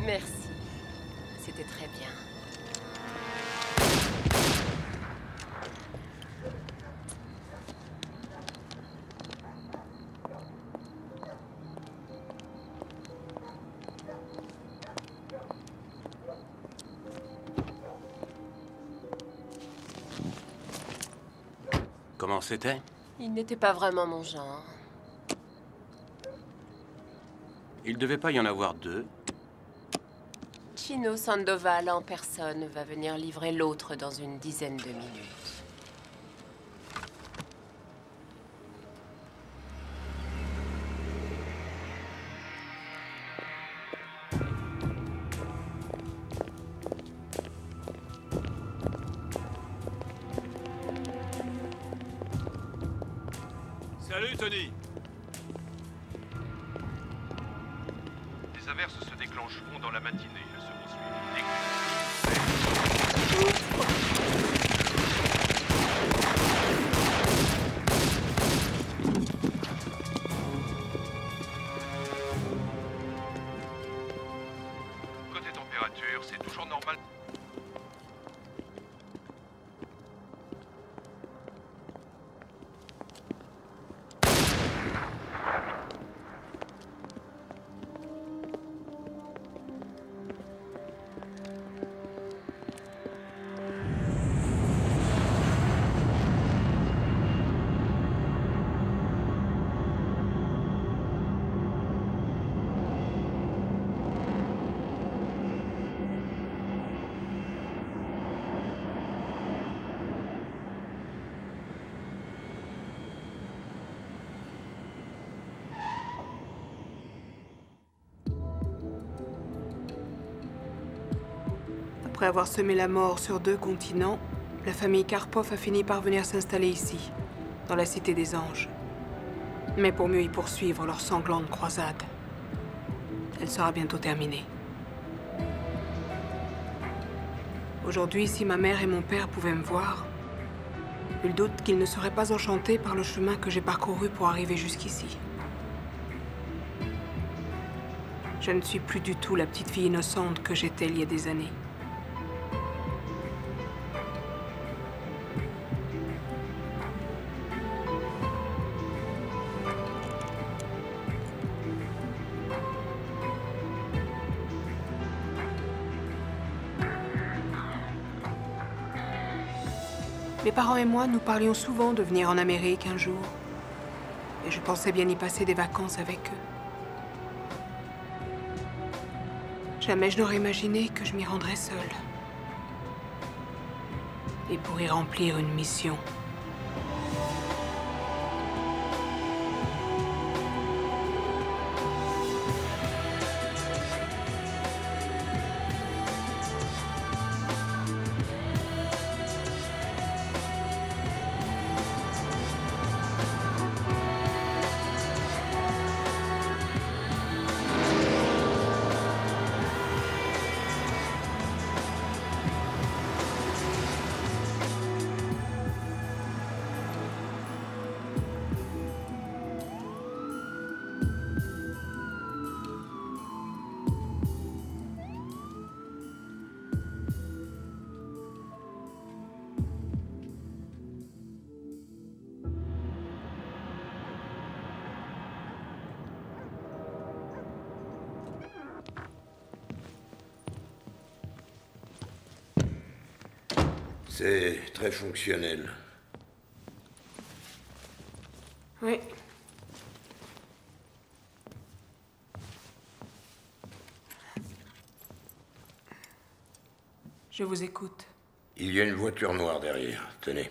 Merci. C'était très bien. Comment c'était? Il n'était pas vraiment mon genre. Il devait pas y en avoir deux. Chino Sandoval en personne va venir livrer l'autre dans une dizaine de minutes. Salut, Tony. Les averses se déclencheront dans la matinée. Elles seront suivies Côté température, c'est toujours normal. Après avoir semé la mort sur 2 continents, la famille Karpov a fini par venir s'installer ici, dans la Cité des Anges. Mais pour mieux y poursuivre leur sanglante croisade. Elle sera bientôt terminée. Aujourd'hui, si ma mère et mon père pouvaient me voir, nul doute qu'ils ne seraient pas enchantés par le chemin que j'ai parcouru pour arriver jusqu'ici. Je ne suis plus du tout la petite fille innocente que j'étais il y a des années. Mes parents et moi, nous parlions souvent de venir en Amérique un jour. Et je pensais bien y passer des vacances avec eux. Jamais je n'aurais imaginé que je m'y rendrais seule. Et pour y remplir une mission. C'est très fonctionnel. Oui. Je vous écoute. Il y a une voiture noire derrière. Tenez.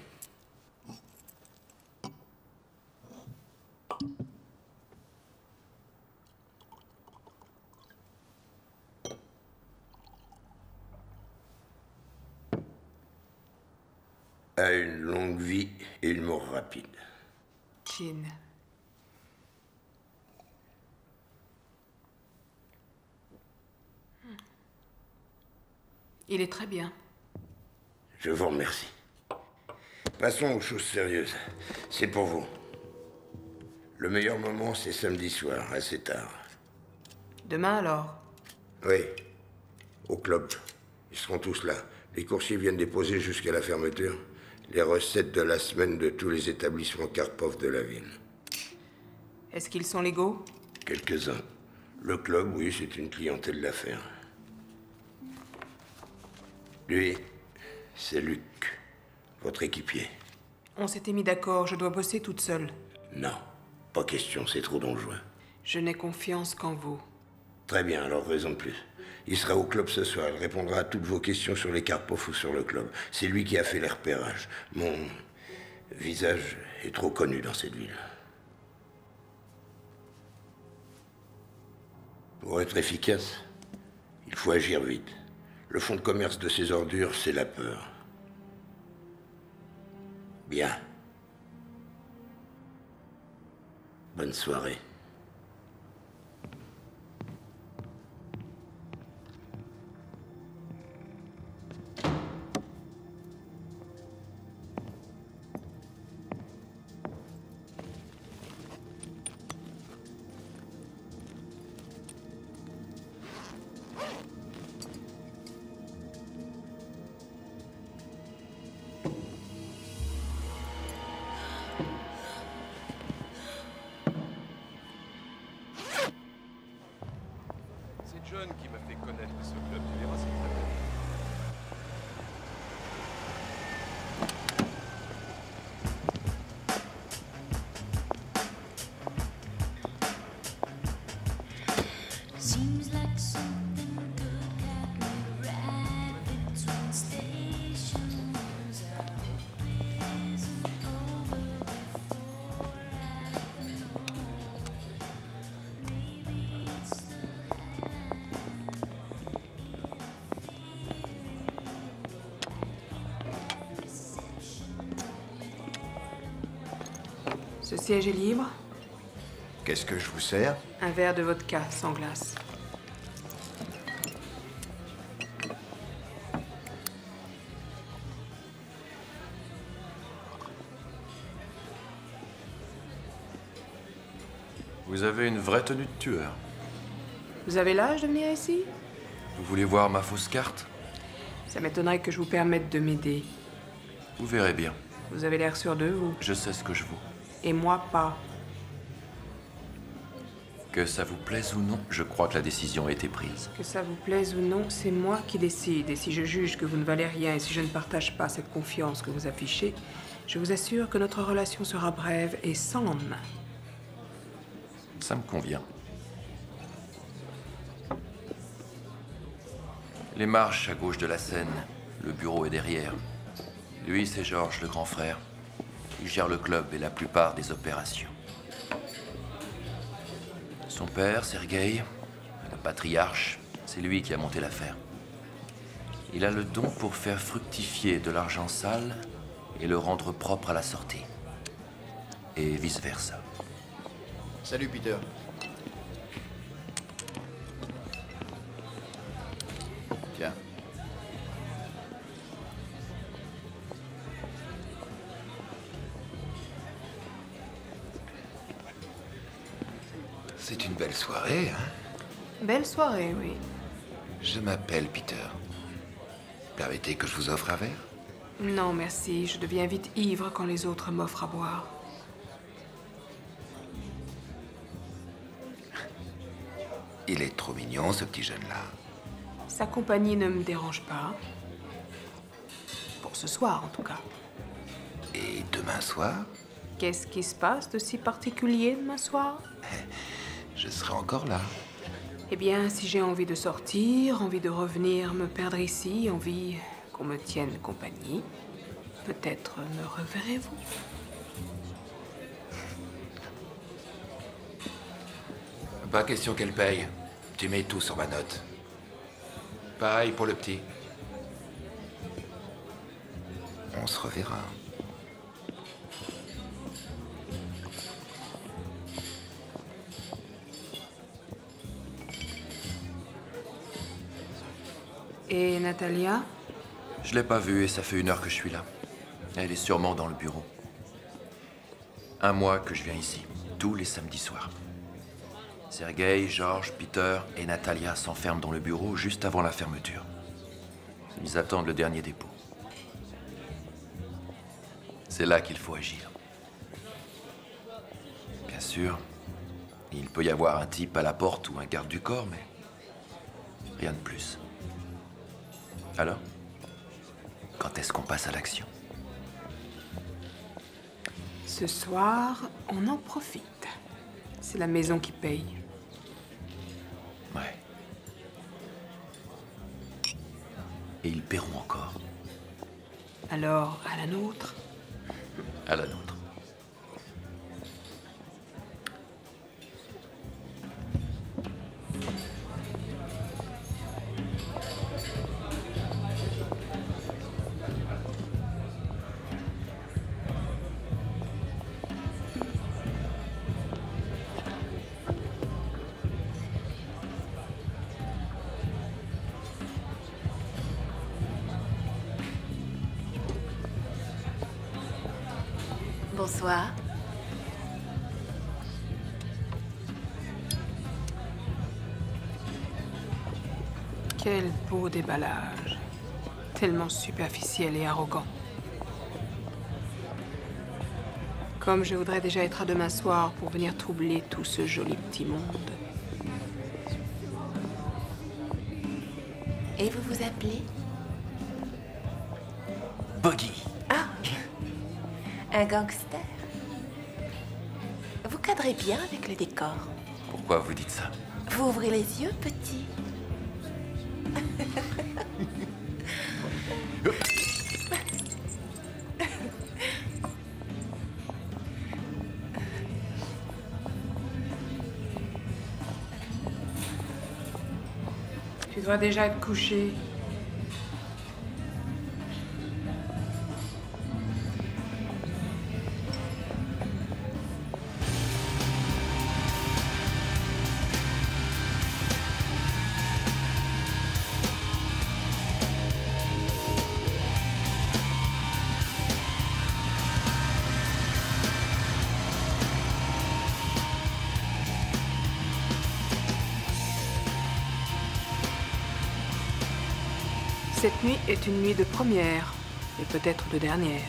A une longue vie et une mort rapide. Chin. Il est très bien. Je vous remercie. Passons aux choses sérieuses. C'est pour vous. Le meilleur moment, c'est samedi soir, assez tard. Demain alors? Oui, Au club. Ils seront tous là. Les coursiers viennent déposer jusqu'à la fermeture les recettes de la semaine de tous les établissements Karpov de la ville. Est-ce qu'ils sont légaux? Quelques-uns. Le club, oui, c'est une clientèle d'affaires. Lui, c'est Luc, votre équipier. On s'était mis d'accord, je dois bosser toute seule. Non, pas question, c'est trop dangereux. Je n'ai confiance qu'en vous. Très bien, alors raison de plus. Il sera au club ce soir, il répondra à toutes vos questions sur les Karpov ou sur le club. C'est lui qui a fait les repérages. Mon visage est trop connu dans cette ville. Pour être efficace, il faut agir vite. Le fonds de commerce de ces ordures, c'est la peur. Bien. Bonne soirée. C'est John qui m'a fait connaître ce club, tu verras, c'est très bien. Seems like something good happened right between stations. I hope it isn't over before I know. Maybe it's the Ce siège est libre. Qu'est-ce que je vous sers? Un verre de vodka sans glace. Vous avez une vraie tenue de tueur. Vous avez l'âge de venir ici? Vous voulez voir ma fausse carte? Ça m'étonnerait que je vous permette de m'aider. Vous verrez bien. Vous avez l'air sûr d'eux, vous. Je sais ce que je vaux. Et moi, pas. Que ça vous plaise ou non, je crois que la décision a été prise. Que ça vous plaise ou non, c'est moi qui décide. Et si je juge que vous ne valez rien et si je ne partage pas cette confiance que vous affichez, je vous assure que notre relation sera brève et sans lendemain. Ça me convient. Les marches à gauche de la scène. Le bureau est derrière. Lui, c'est Georges, le grand frère. Il gère le club et la plupart des opérations. Son père, Sergueï, le patriarche, c'est lui qui a monté l'affaire. Il a le don pour faire fructifier de l'argent sale et le rendre propre à la sortie. Et vice-versa. Salut, Peter. Tiens. C'est une belle soirée, hein? Belle soirée, oui. Je m'appelle Peter. Permettez que je vous offre un verre? Non, merci. Je deviens vite ivre quand les autres m'offrent à boire. Il est trop mignon, ce petit jeune-là. Sa compagnie ne me dérange pas. Pour ce soir, en tout cas. Et demain soir, Qu'est-ce qui se passe de si particulier demain soir? je serai encore là. Eh bien, si j'ai envie de sortir, envie de revenir me perdre ici, envie qu'on me tienne compagnie, peut-être me reverrez-vous. Pas question qu'elle paye. Tu mets tout sur ma note. Pareil pour le petit. On se reverra. Et Natalia? Je l'ai pas vue et ça fait 1 heure que je suis là. Elle est sûrement dans le bureau. 1 mois que je viens ici, tous les samedis soirs. Sergei, Georges, Peter et Natalia s'enferment dans le bureau juste avant la fermeture. Ils attendent le dernier dépôt. C'est là qu'il faut agir. Bien sûr, il peut y avoir un type à la porte ou un garde du corps, mais rien de plus. Alors, quand est-ce qu'on passe à l'action? Ce soir, on en profite. C'est la maison qui paye. Ouais. Et ils paieront encore. Alors, à la nôtre. À la nôtre. Bonsoir. Quel beau déballage. Tellement superficiel et arrogant. Comme je voudrais déjà être à demain soir pour venir troubler tout ce joli petit monde. Et vous vous appelez? Boggy. Ah, un gangster. Vous cadrez bien avec le décor. Pourquoi vous dites ça? Vous ouvrez les yeux, petit. Tu dois déjà être couché. Cette nuit est une nuit de première, et peut-être de dernière.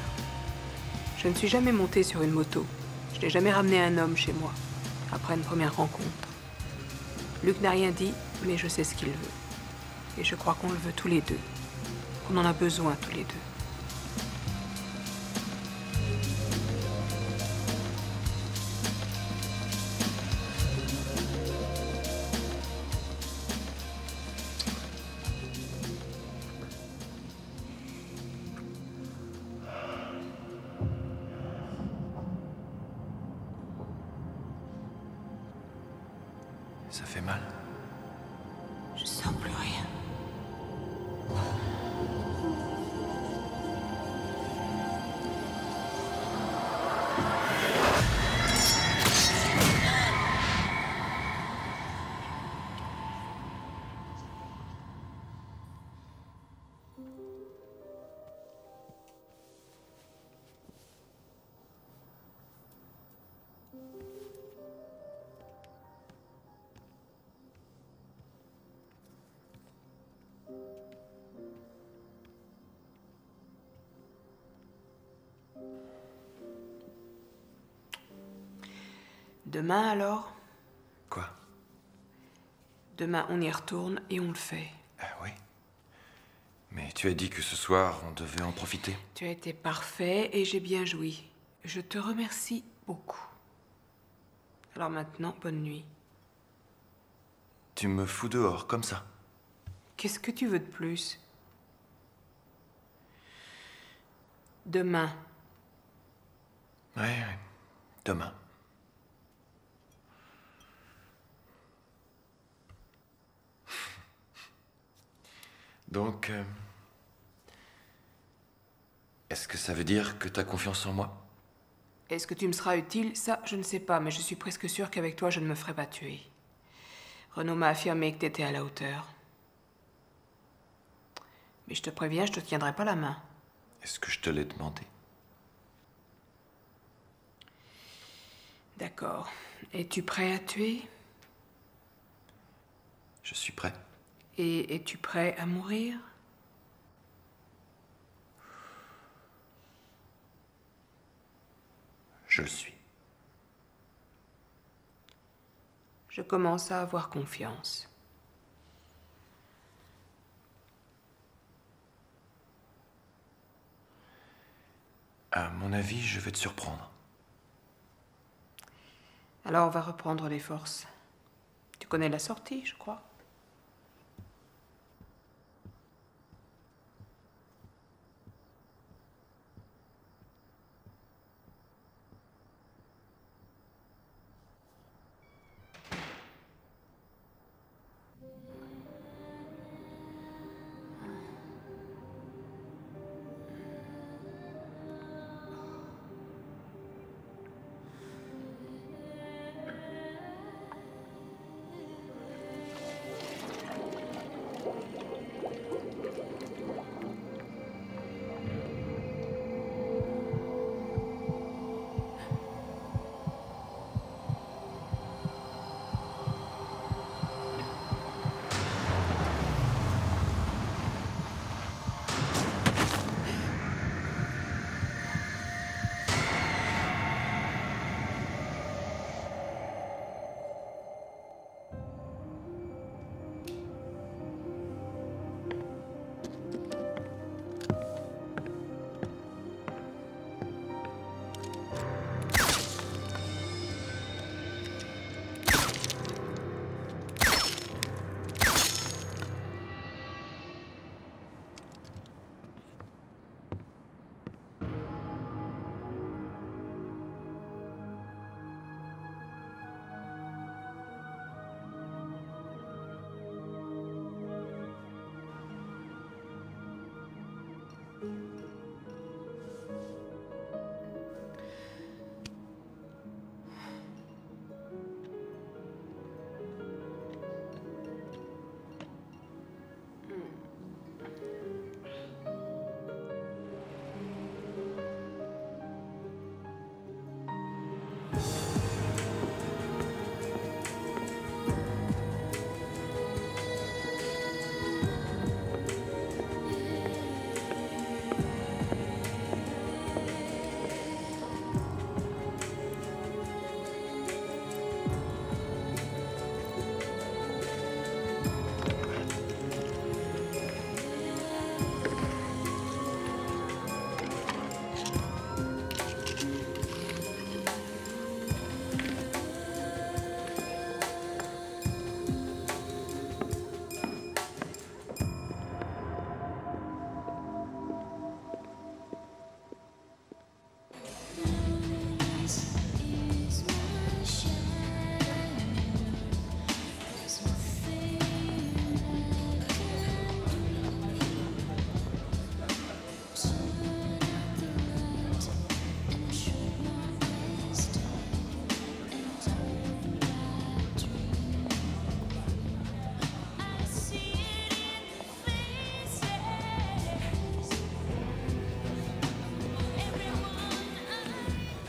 Je ne suis jamais montée sur une moto. Je n'ai jamais ramené un homme chez moi, après une première rencontre. Luc n'a rien dit, mais je sais ce qu'il veut. Et je crois qu'on le veut tous les deux. Qu'on en a besoin tous les deux. Ça fait mal. Je sens plus rien. Demain alors? Quoi? Demain on y retourne et on le fait. Ah oui. Mais tu as dit que ce soir, on devait en profiter. Tu as été parfait et j'ai bien joui. Je te remercie beaucoup. Alors maintenant, bonne nuit. Tu me fous dehors, comme ça. Qu'est-ce que tu veux de plus? Demain. Ouais. Demain. Donc, est-ce que ça veut dire que t'as confiance en moi? Est-ce que tu me seras utile? Ça, je ne sais pas, mais je suis presque sûre qu'avec toi, je ne me ferai pas tuer. Renaud m'a affirmé que t'étais à la hauteur. Mais je te préviens, je te tiendrai pas la main. Est-ce que je te l'ai demandé? D'accord. Es-tu prêt à tuer? Je suis prêt. Et es-tu prêt à mourir? Je le suis. Je commence à avoir confiance. À mon avis, je vais te surprendre. Alors on va reprendre les forces. Tu connais la sortie, je crois.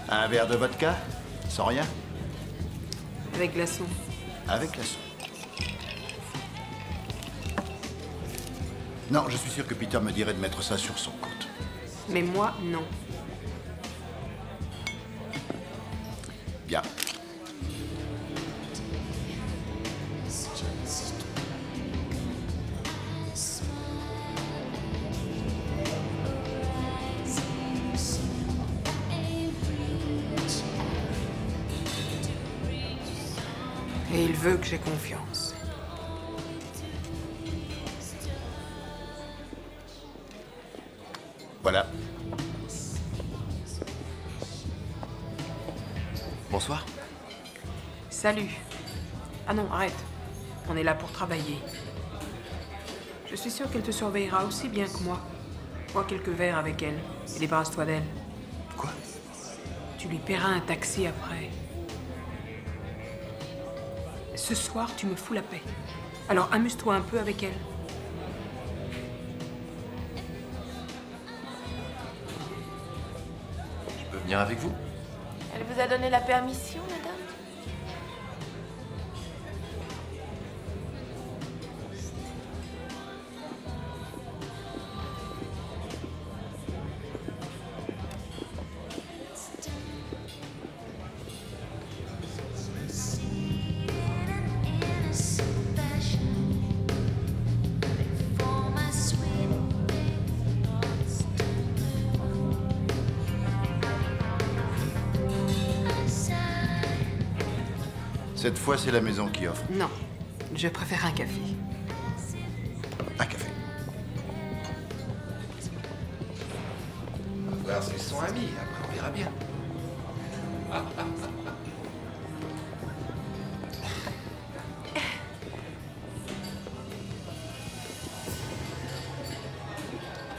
Un verre de vodka? Sans rien? Avec glaçon. Avec glaçon. Non, je suis sûr que Peter me dirait de mettre ça sur son compte. Mais moi, non. Bien. Et il veut que j'ai confiance. Voilà. Bonsoir. Salut. Ah non, arrête. On est là pour travailler. Je suis sûre qu'elle te surveillera aussi bien que moi. Bois quelques verres avec elle et débarrasse-toi d'elle. Quoi? Tu lui paieras un taxi après. Ce soir, tu me fous la paix. Alors amuse-toi un peu avec elle. Je peux venir avec vous? Elle vous a donné la permission, madame? Cette fois, c'est la maison qui offre. Non, je préfère un café. Un café. On va voir s'ils sont amis, après on verra bien.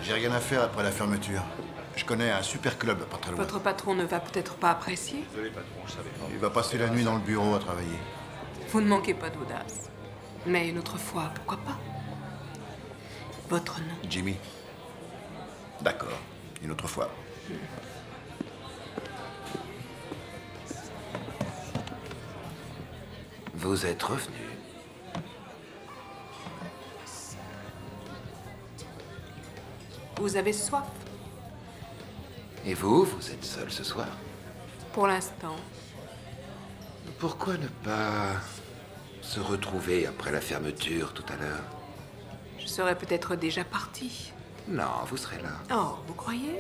J'ai rien à faire après la fermeture. Je connais un super club pas très loin. Votre patron ne va peut-être pas apprécier. Il va passer la nuit dans le bureau à travailler. Vous ne manquez pas d'audace. Mais une autre fois, pourquoi pas? Votre nom. Jimmy. D'accord. Une autre fois. Vous êtes revenu. Vous avez soif? Et vous, vous êtes seul ce soir? Pour l'instant. Pourquoi ne pas se retrouver après la fermeture tout à l'heure? Je serais peut-être déjà parti. Non, vous serez là. Oh, vous croyez?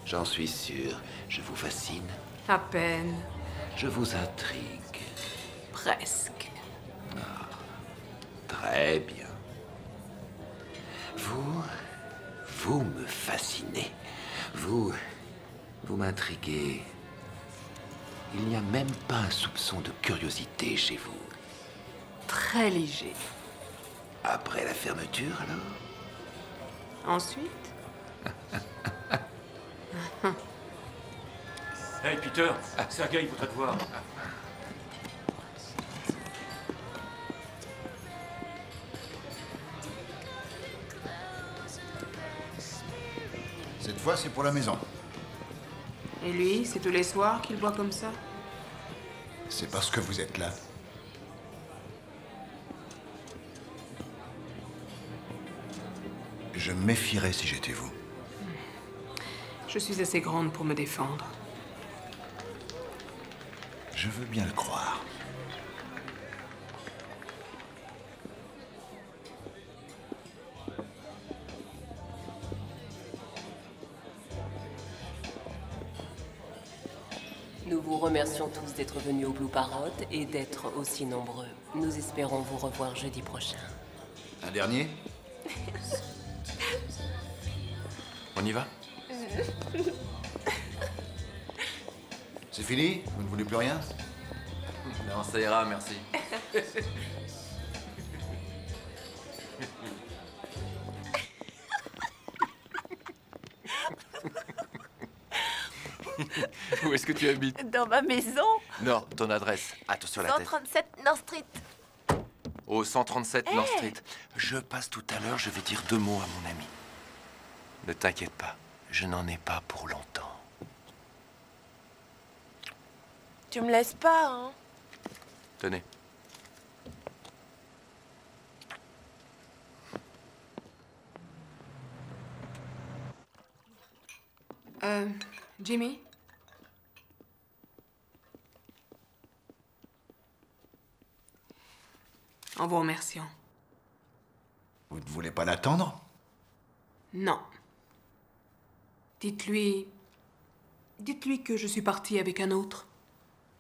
J'en suis sûr. Je vous fascine. À peine. Je vous intrigue. Presque. Très bien. Vous me fascinez. Vous m'intriguez. Il n'y a même pas un soupçon de curiosité chez vous. Très léger. Après la fermeture, alors? Ensuite? Hey Peter, Sergei voudrait te voir. Cette fois, c'est pour la maison. Et lui, c'est tous les soirs qu'il boit comme ça? C'est parce que vous êtes là. Je me méfierais si j'étais vous. Je suis assez grande pour me défendre. Je veux bien le croire. Nous vous remercions tous d'être venus au Blue Parrot et d'être aussi nombreux. Nous espérons vous revoir jeudi prochain. Un dernier? On y va? C'est fini? Vous ne voulez plus rien? Non, ça ira, merci. Où est-ce que tu habites? Dans ma maison, Non, ton adresse. Attention à la tête. 137 North Street. Au 137 North Street. Je passe tout à l'heure, je vais dire 2 mots à mon ami. Ne t'inquiète pas, je n'en ai pas pour longtemps. Tu me laisses pas, hein? Tenez. Jimmy? En vous remerciant. Vous ne voulez pas l'attendre? Non. Dites-lui... Dites-lui que je suis partie avec un autre.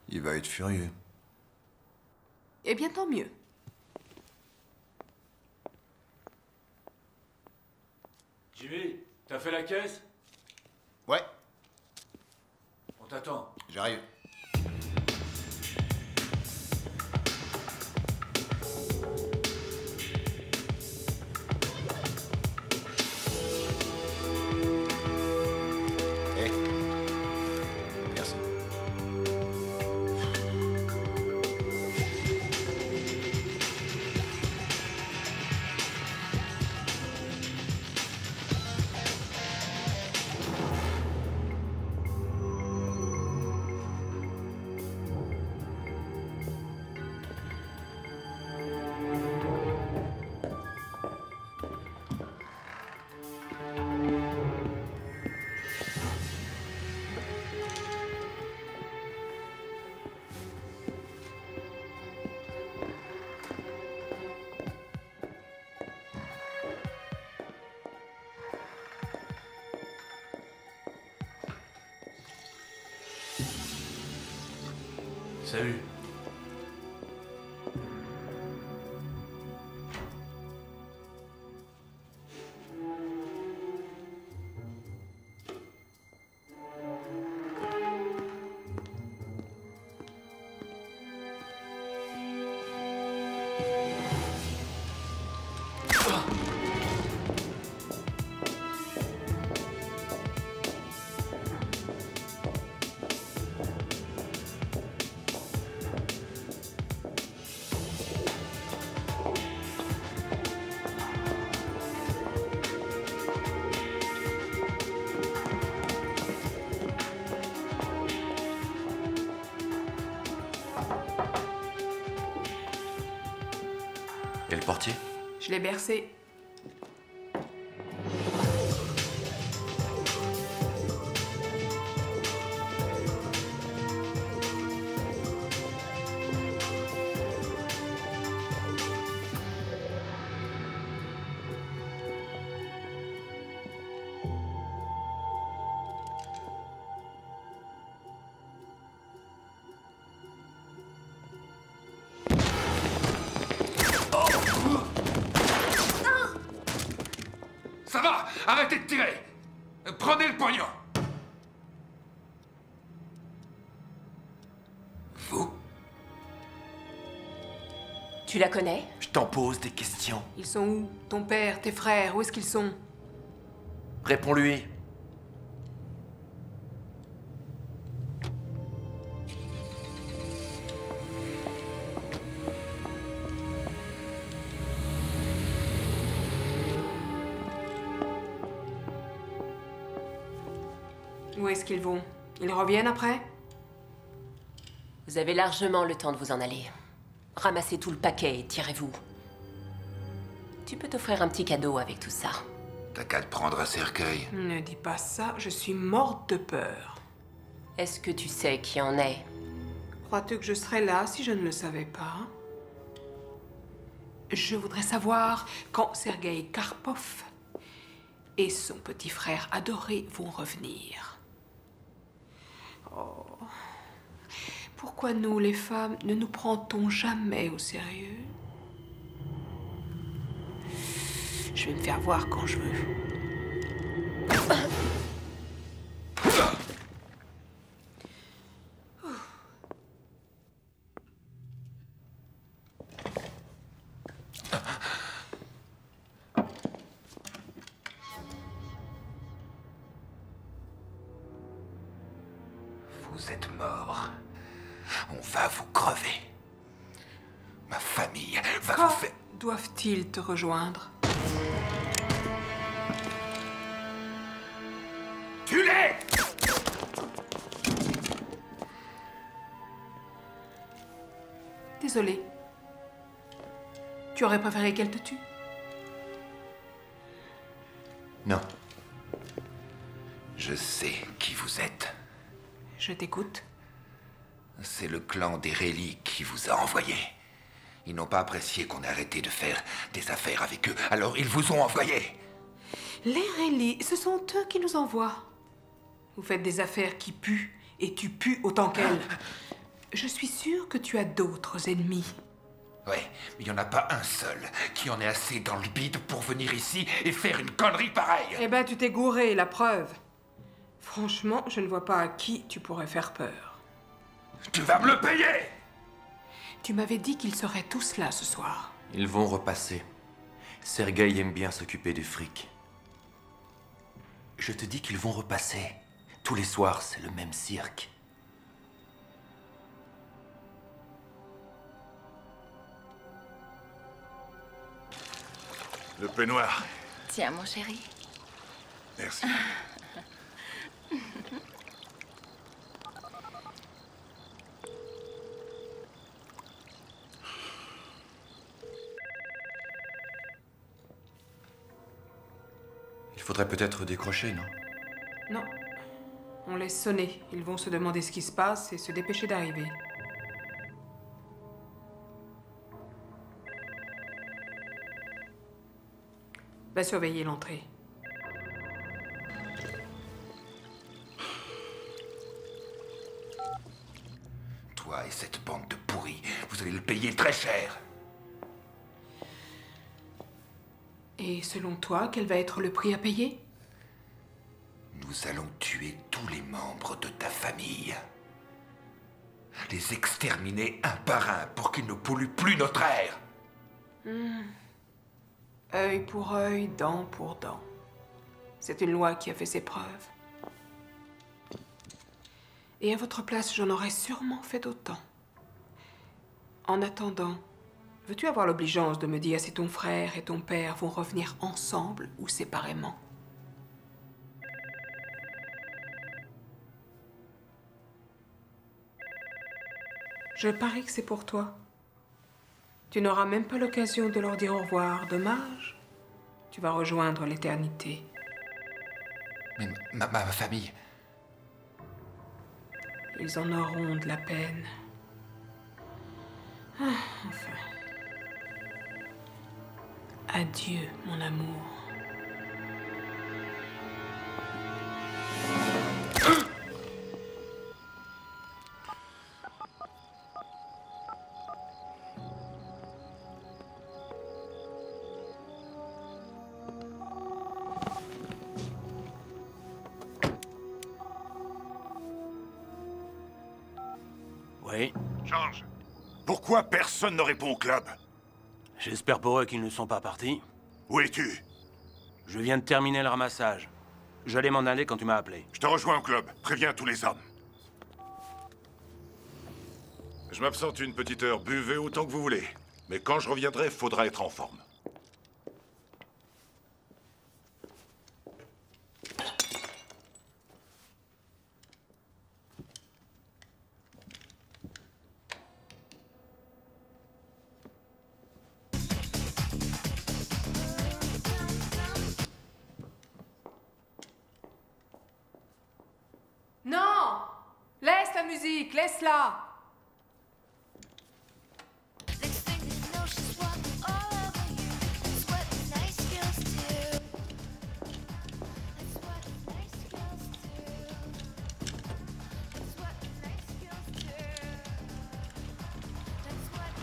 Il va être furieux. Eh bien, tant mieux. Jimmy, t'as fait la caisse? Ouais, On t'attend. j'arrive. Eh. Merci. Salut. Et le portier? Je l'ai bercé. Ça va! Arrêtez de tirer! Prenez le pognon! Vous? Tu la connais? Je t'en pose des questions. Ils sont où? Ton père, tes frères, où est-ce qu'ils sont? Réponds-lui. Où est-ce qu'ils vont? Ils reviennent après? Vous avez largement le temps de vous en aller. Ramassez tout le paquet et tirez-vous. Tu peux t'offrir un petit cadeau avec tout ça. T'as qu'à te prendre un cercueil. Ne dis pas ça, je suis morte de peur. Est-ce que tu sais qui en est? Crois-tu que je serais là si je ne le savais pas? Je voudrais savoir quand Sergueï Karpov et son petit frère adoré vont revenir. Oh. Pourquoi nous, les femmes, ne nous prend-on jamais au sérieux? Je vais me faire voir quand je veux. Vous êtes mort. On va vous crever. Ma famille va Quand vous faire... doivent-ils te rejoindre? Tue-les! Désolée. Tu aurais préféré qu'elle te tue? Non. Je sais qui vous êtes. Je t'écoute. C'est le clan des Réli qui vous a envoyé. Ils n'ont pas apprécié qu'on ait arrêté de faire des affaires avec eux, alors ils vous ont envoyé. Les Réli, ce sont eux qui nous envoient. Vous faites des affaires qui puent, et tu pues autant qu'elles. Je suis sûre que tu as d'autres ennemis. Ouais, mais il n'y en a pas un seul qui en ait assez dans le bide pour venir ici et faire une connerie pareille. Eh ben, tu t'es gouré, la preuve. Franchement, je ne vois pas à qui tu pourrais faire peur. Tu vas me le payer! Tu m'avais dit qu'ils seraient tous là ce soir. Ils vont repasser. Sergueï aime bien s'occuper du fric. Je te dis qu'ils vont repasser. Tous les soirs, c'est le même cirque. Le peignoir. Tiens, mon chéri. Merci. Il faudrait peut-être décrocher, non? Non. On laisse sonner. Ils vont se demander ce qui se passe et se dépêcher d'arriver. Va surveiller l'entrée. Toi et cette bande de pourris, vous allez le payer très cher. Et selon toi, quel va être le prix à payer? Nous allons tuer tous les membres de ta famille. Les exterminer un par un pour qu'ils ne polluent plus notre air. Œil pour œil, dent pour dent. C'est une loi qui a fait ses preuves. Et à votre place, j'en aurais sûrement fait autant. En attendant, veux-tu avoir l'obligeance de me dire si ton frère et ton père vont revenir ensemble ou séparément? Je parie que c'est pour toi. Tu n'auras même pas l'occasion de leur dire au revoir. Dommage. Tu vas rejoindre l'éternité. Mais ma famille... Ils en auront de la peine. Ah, enfin. Adieu, mon amour. Oui, Charles, pourquoi personne ne répond au club? j'espère pour eux qu'ils ne sont pas partis. Où es-tu? Je viens de terminer le ramassage. J'allais m'en aller quand tu m'as appelé. Je te rejoins au club. Préviens tous les hommes. Je m'absente une petite heure. Buvez autant que vous voulez. Mais quand je reviendrai, faudra être en forme. Non! Laisse la musique, laisse-la! Next thing you know, she's walking all over you. That's what nice girls do. That's what nice girls do. That's what nice girls do. That's what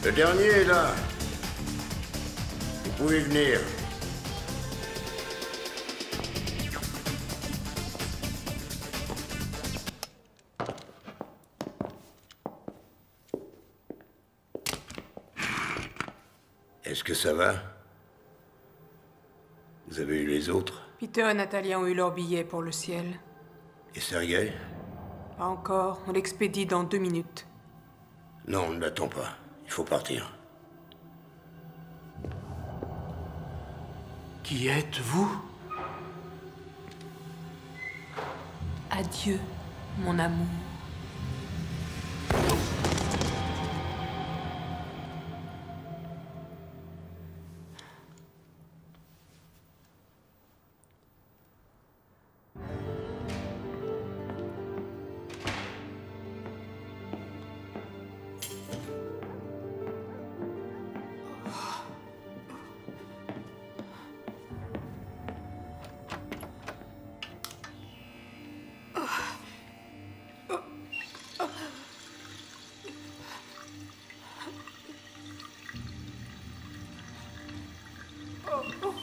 Le dernier est là. Vous pouvez venir. Est-ce que ça va? Vous avez eu les autres? Peter et Natalia ont eu leur billet pour le ciel. Et Sergei? Pas encore. On l'expédie dans 2 minutes. Non, on ne l'attend pas. Il faut partir. Qui êtes-vous? Adieu, mon amour. Oh non.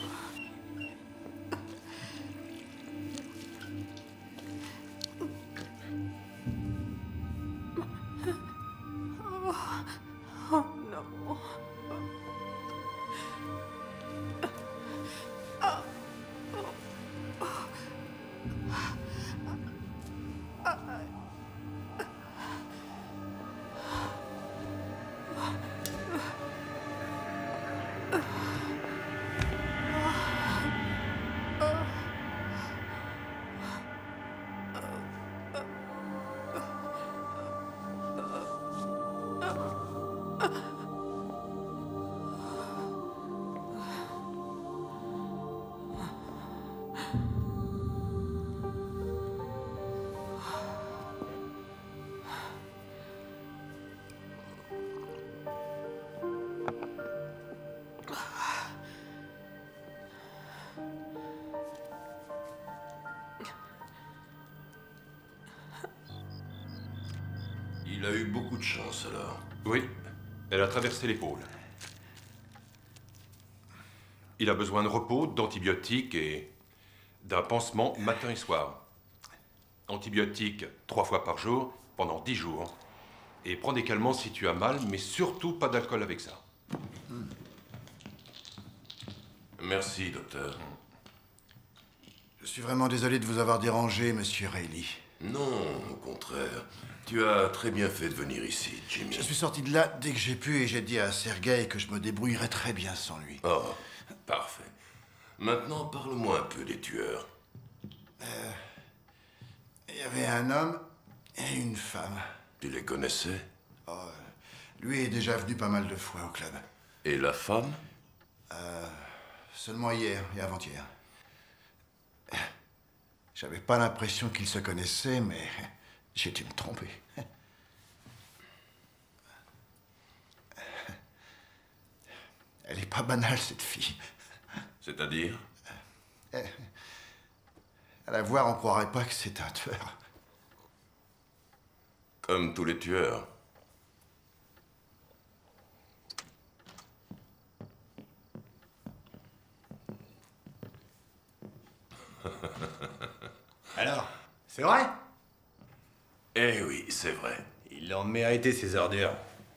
Il a eu beaucoup de chance alors. Oui, elle a traversé l'épaule. Il a besoin de repos, d'antibiotiques et d'un pansement matin et soir. Antibiotiques 3 fois par jour pendant 10 jours. Et prends des calmants si tu as mal, mais surtout pas d'alcool avec ça. Merci, docteur. Je suis vraiment désolé de vous avoir dérangé, monsieur Reilly. Non, au contraire. Tu as très bien fait de venir ici, Jimmy. Je suis sorti de là dès que j'ai pu et j'ai dit à Sergei que je me débrouillerais très bien sans lui. Oh, parfait. Maintenant, parle-moi un peu des tueurs. Il y avait un homme et une femme. Tu les connaissais? Oh, lui est déjà venu pas mal de fois au club. Et la femme? Seulement hier et avant-hier. J'avais pas l'impression qu'ils se connaissaient, mais j'ai dû me tromper. Elle est pas banale, cette fille. C'est-à-dire? À la voir, on croirait pas que c'est un tueur. Comme tous les tueurs. Alors, c'est vrai? Eh oui, c'est vrai. Ils ont mérité ces ordures.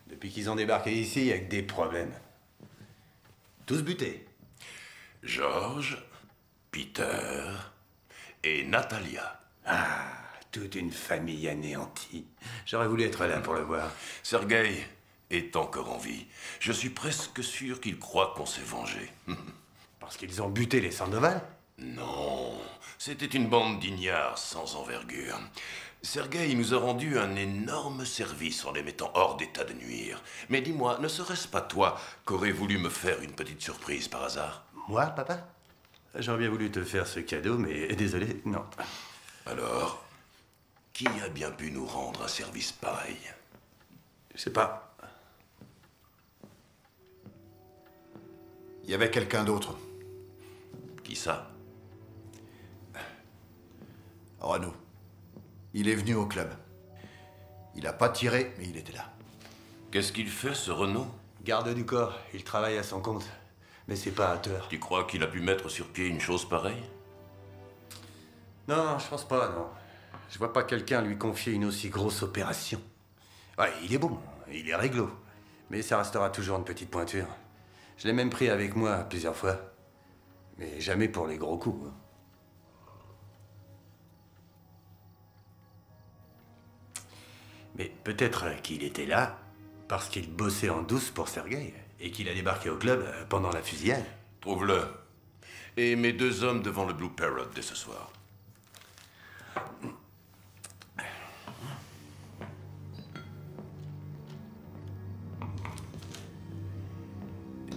Depuis qu'ils ont débarqué ici, il y a que des problèmes. Tous butés. George, Peter et Natalia. Ah, toute une famille anéantie. J'aurais voulu être là pour le voir. Sergei est encore en vie. Je suis presque sûr qu'il croit qu'on s'est vengé. Parce qu'ils ont buté les Sandoval? Non, c'était une bande d'ignards sans envergure. Sergei nous a rendu un énorme service en les mettant hors d'état de nuire. Mais dis-moi, ne serait-ce pas toi qu'aurais voulu me faire une petite surprise par hasard? Moi, papa? J'aurais bien voulu te faire ce cadeau, mais désolé, non. Alors, qui a bien pu nous rendre un service pareil? Je sais pas. Il y avait quelqu'un d'autre. Qui ça? Renaud. Il est venu au club. Il n'a pas tiré, mais il était là. Qu'est-ce qu'il fait, ce Renaud? Garde du corps, il travaille à son compte. Mais c'est pas un tueur. Tu crois qu'il a pu mettre sur pied une chose pareille? Non, je pense pas, non. Je vois pas quelqu'un lui confier une aussi grosse opération. Ouais, il est bon, il est réglo. Mais ça restera toujours une petite pointure. Je l'ai même pris avec moi plusieurs fois. Mais jamais pour les gros coups. Mais peut-être qu'il était là parce qu'il bossait en douce pour Sergei et qu'il a débarqué au club pendant la fusillade. Trouve-le. Et mes 2 hommes devant le Blue Parrot dès ce soir.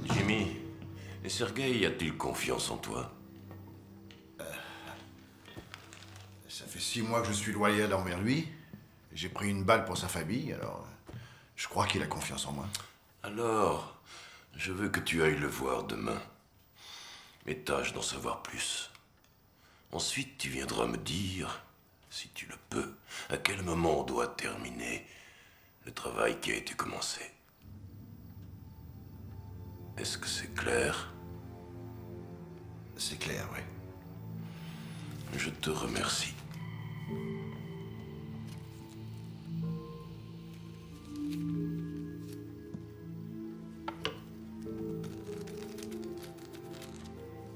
Jimmy, Sergei a-t-il confiance en toi? Ça fait 6 mois que je suis loyal envers lui. J'ai pris une balle pour sa famille, alors je crois qu'il a confiance en moi. Alors, je veux que tu ailles le voir demain. Mais tâche d'en savoir plus. Ensuite, tu viendras me dire, si tu le peux, à quel moment on doit terminer le travail qui a été commencé. Est-ce que c'est clair? C'est clair, oui. Je te remercie.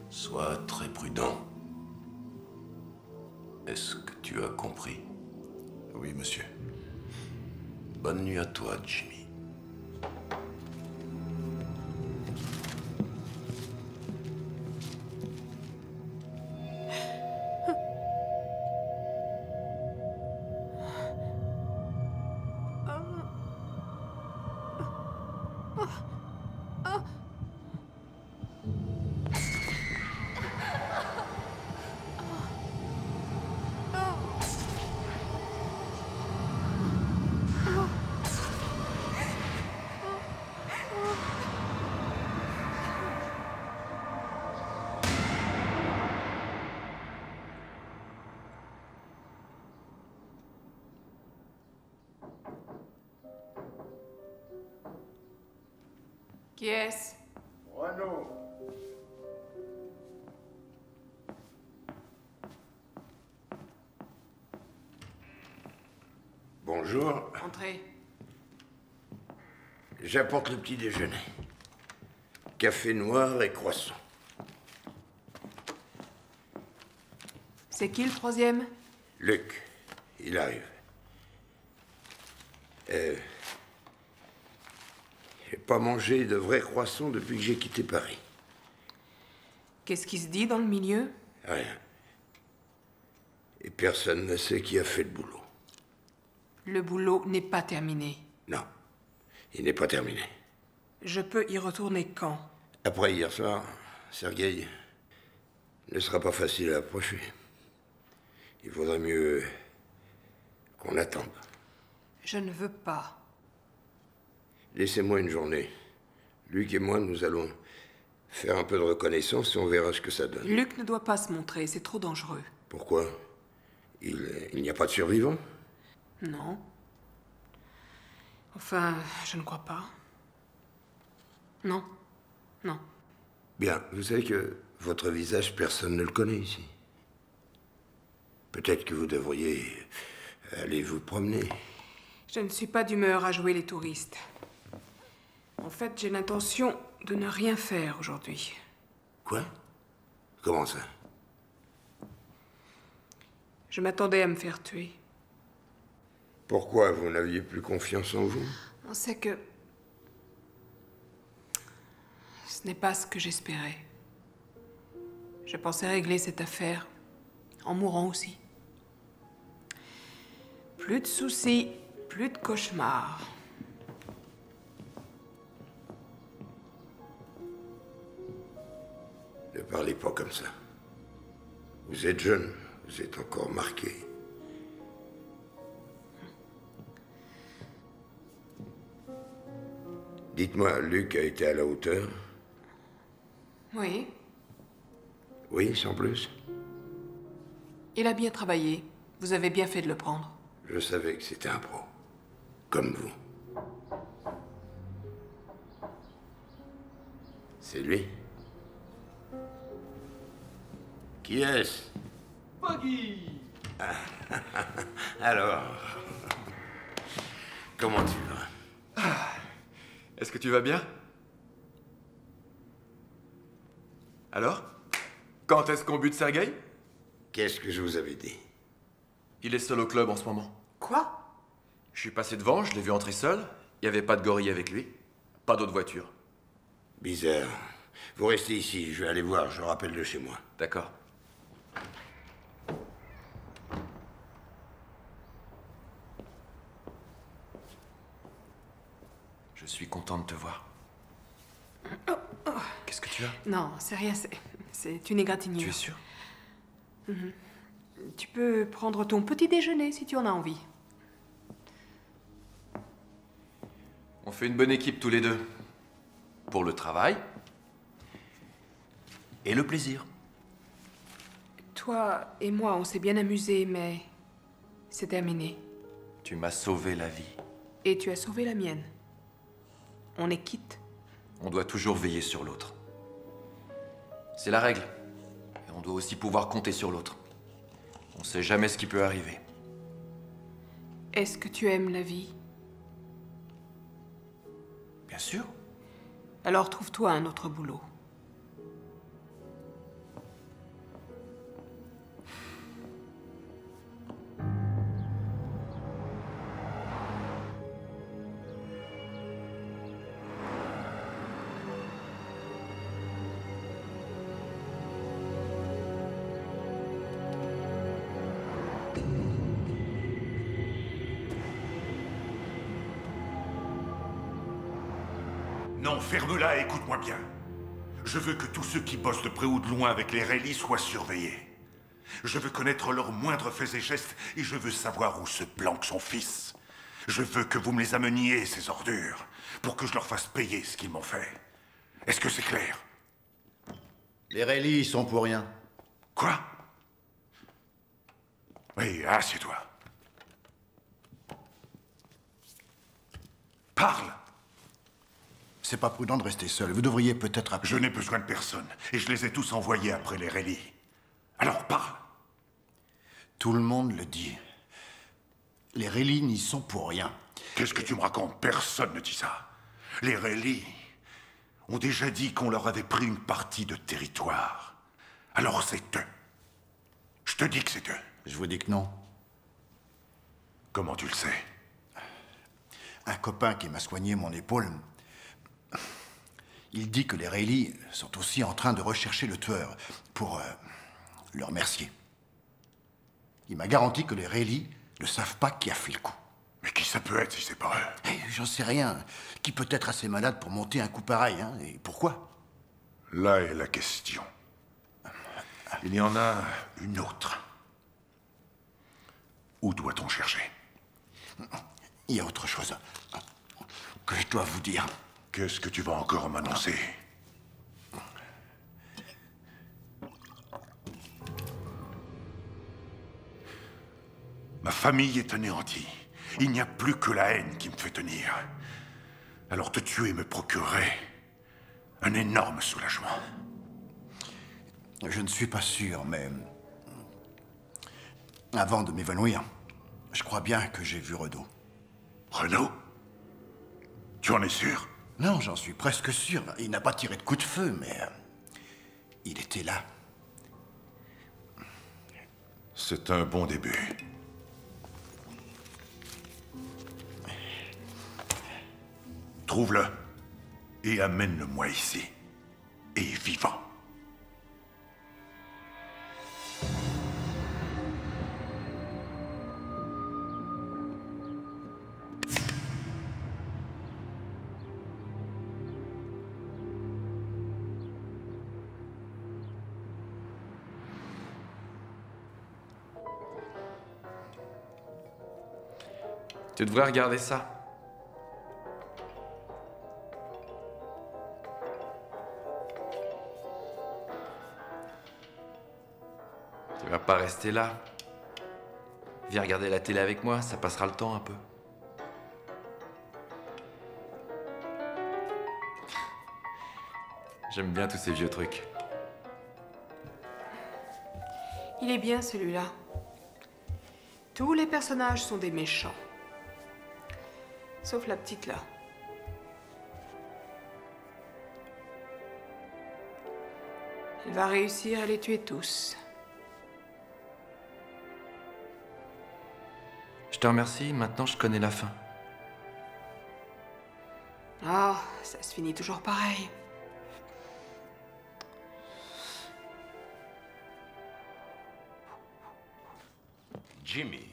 Sois très prudent. Est-ce que tu as compris? Oui, monsieur. Bonne nuit à toi, Jimmy. Qui est-ce? Renaud. Bonjour. Entrez. J'apporte le petit déjeuner. Café noir et croissant. C'est qui le troisième? Luc, il arrive. J'ai pas mangé de vrais croissants depuis que j'ai quitté Paris. Qu'est-ce qui se dit dans le milieu? Rien. Et personne ne sait qui a fait le boulot. Le boulot n'est pas terminé. Non, il n'est pas terminé. Je peux y retourner quand? Après hier soir, Sergueï ne sera pas facile à approcher. Il vaudrait mieux qu'on attende. Je ne veux pas. Laissez-moi une journée. Luc et moi, nous allons faire un peu de reconnaissance et on verra ce que ça donne. Luc ne doit pas se montrer, c'est trop dangereux. Pourquoi? Il n'y a pas de survivants? Non. Enfin, je ne crois pas. Non. Non. Bien, vous savez que votre visage, personne ne le connaît ici. Peut-être que vous devriez aller vous promener. Je ne suis pas d'humeur à jouer les touristes. En fait, j'ai l'intention de ne rien faire aujourd'hui. Quoi? Comment ça? Je m'attendais à me faire tuer. Pourquoi vous n'aviez plus confiance en vous? On sait que... ce n'est pas ce que j'espérais. Je pensais régler cette affaire en mourant aussi. Plus de soucis, plus de cauchemars. Ne parlez pas comme ça. Vous êtes jeune, vous êtes encore marqué. Dites-moi, Luc a été à la hauteur? Oui, Oui, sans plus? il a bien travaillé. Vous avez bien fait de le prendre. Je savais que c'était un pro. Comme vous. C'est lui? Qui est-ce? Poggy! Alors... Comment tu vas? Est-ce que tu vas bien? Alors? Quand est-ce qu'on bute Sergueï? Qu'est-ce que je vous avais dit? Il est seul au club en ce moment. Quoi? Je suis passé devant, je l'ai vu entrer seul. Il n'y avait pas de gorille avec lui. Pas d'autre voiture. Bizarre. Vous restez ici, je vais aller voir, je rappelle de chez moi. D'accord. Je suis content de te voir. Qu'est-ce que tu as? Non, c'est rien, c'est une égratignure. Tu es sûr? Tu peux prendre ton petit déjeuner si tu en as envie. On fait une bonne équipe tous les deux. Pour le travail et le plaisir. Toi et moi, on s'est bien amusés, mais c'est terminé. Tu m'as sauvé la vie. Et tu as sauvé la mienne. On est quitte. On doit toujours veiller sur l'autre. C'est la règle. doit aussi pouvoir compter sur l'autre. On sait jamais ce qui peut arriver. Est-ce que tu aimes la vie? Bien sûr. Alors trouve-toi un autre boulot. Non, ferme-la et écoute-moi bien. Je veux que tous ceux qui bossent de près ou de loin avec les Rayleigh soient surveillés. Je veux connaître leurs moindres faits et gestes et je veux savoir où se planque son fils. Je veux que vous me les ameniez, ces ordures, pour que je leur fasse payer ce qu'ils m'ont fait. Est-ce que c'est clair? Les Rayleigh, ils sont pour rien. Quoi? Oui, assieds-toi. Parle! C'est pas prudent de rester seul. Vous devriez peut-être appeler... Je n'ai besoin de personne, et je les ai tous envoyés après les Rayleigh. Alors parle! Tout le monde le dit. Les Rayleigh n'y sont pour rien. Qu'est-ce que tu me racontes? Personne ne dit ça. Les Rayleigh ont déjà dit qu'on leur avait pris une partie de territoire. Alors c'est eux. Je te dis que c'est eux. Je vous dis que non. Comment tu le sais? Un copain qui m'a soigné mon épaule... Il dit que les Rayleigh sont aussi en train de rechercher le tueur pour le remercier. Il m'a garanti que les Rayleigh ne savent pas qui a fait le coup. Mais qui ça peut être si c'est pas eux? J'en sais rien. Qui peut être assez malade pour monter un coup pareil, hein? Et pourquoi? Là est la question. Il y en a une autre. Où doit-on chercher? Il y a autre chose que je dois vous dire. Qu'est-ce que tu vas encore m'annoncer? Ma famille est anéantie. Il n'y a plus que la haine qui me fait tenir. Alors te tuer me procurerait un énorme soulagement. Je ne suis pas sûr, mais... Avant de m'évanouir, je crois bien que j'ai vu Renaud. Renaud? Tu en es sûr? Non, j'en suis presque sûr. Il n'a pas tiré de coup de feu, mais... il était là. C'est un bon début. Trouve-le et amène-le-moi ici. Et vivant. Tu devrais regarder ça. Tu vas pas rester là. Viens regarder la télé avec moi, ça passera le temps un peu. J'aime bien tous ces vieux trucs. Il est bien celui-là. Tous les personnages sont des méchants. Sauf la petite là. Elle va réussir à les tuer tous. Je te remercie, maintenant je connais la fin. Ah, ça se finit toujours pareil. Jimmy,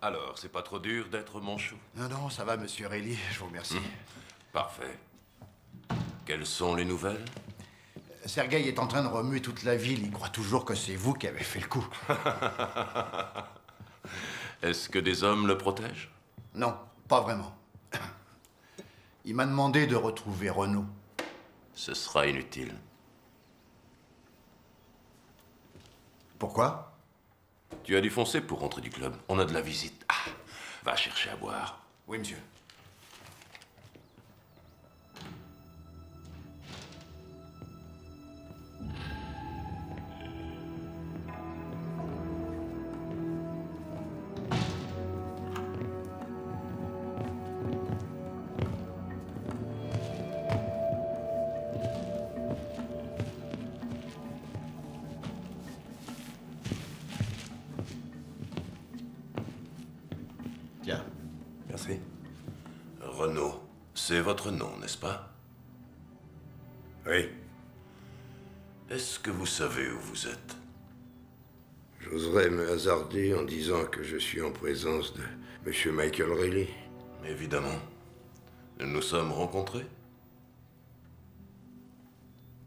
alors, c'est pas trop dur d'être mon chou? Non, non, ça va, monsieur Rayleigh, je vous remercie. Parfait. Quelles sont les nouvelles? Sergueï est en train de remuer toute la ville. Il croit toujours que c'est vous qui avez fait le coup. Est-ce que des hommes le protègent? Non, pas vraiment. Il m'a demandé de retrouver Renaud. Ce sera inutile. Pourquoi? Tu as dû foncer pour rentrer du club. On a de la visite. Ah, va chercher à boire. Oui, monsieur. C'est votre nom, n'est-ce pas? Oui. Est-ce que vous savez où vous êtes? J'oserais me hasarder en disant que je suis en présence de Monsieur Michael Reilly. Évidemment. Nous nous sommes rencontrés?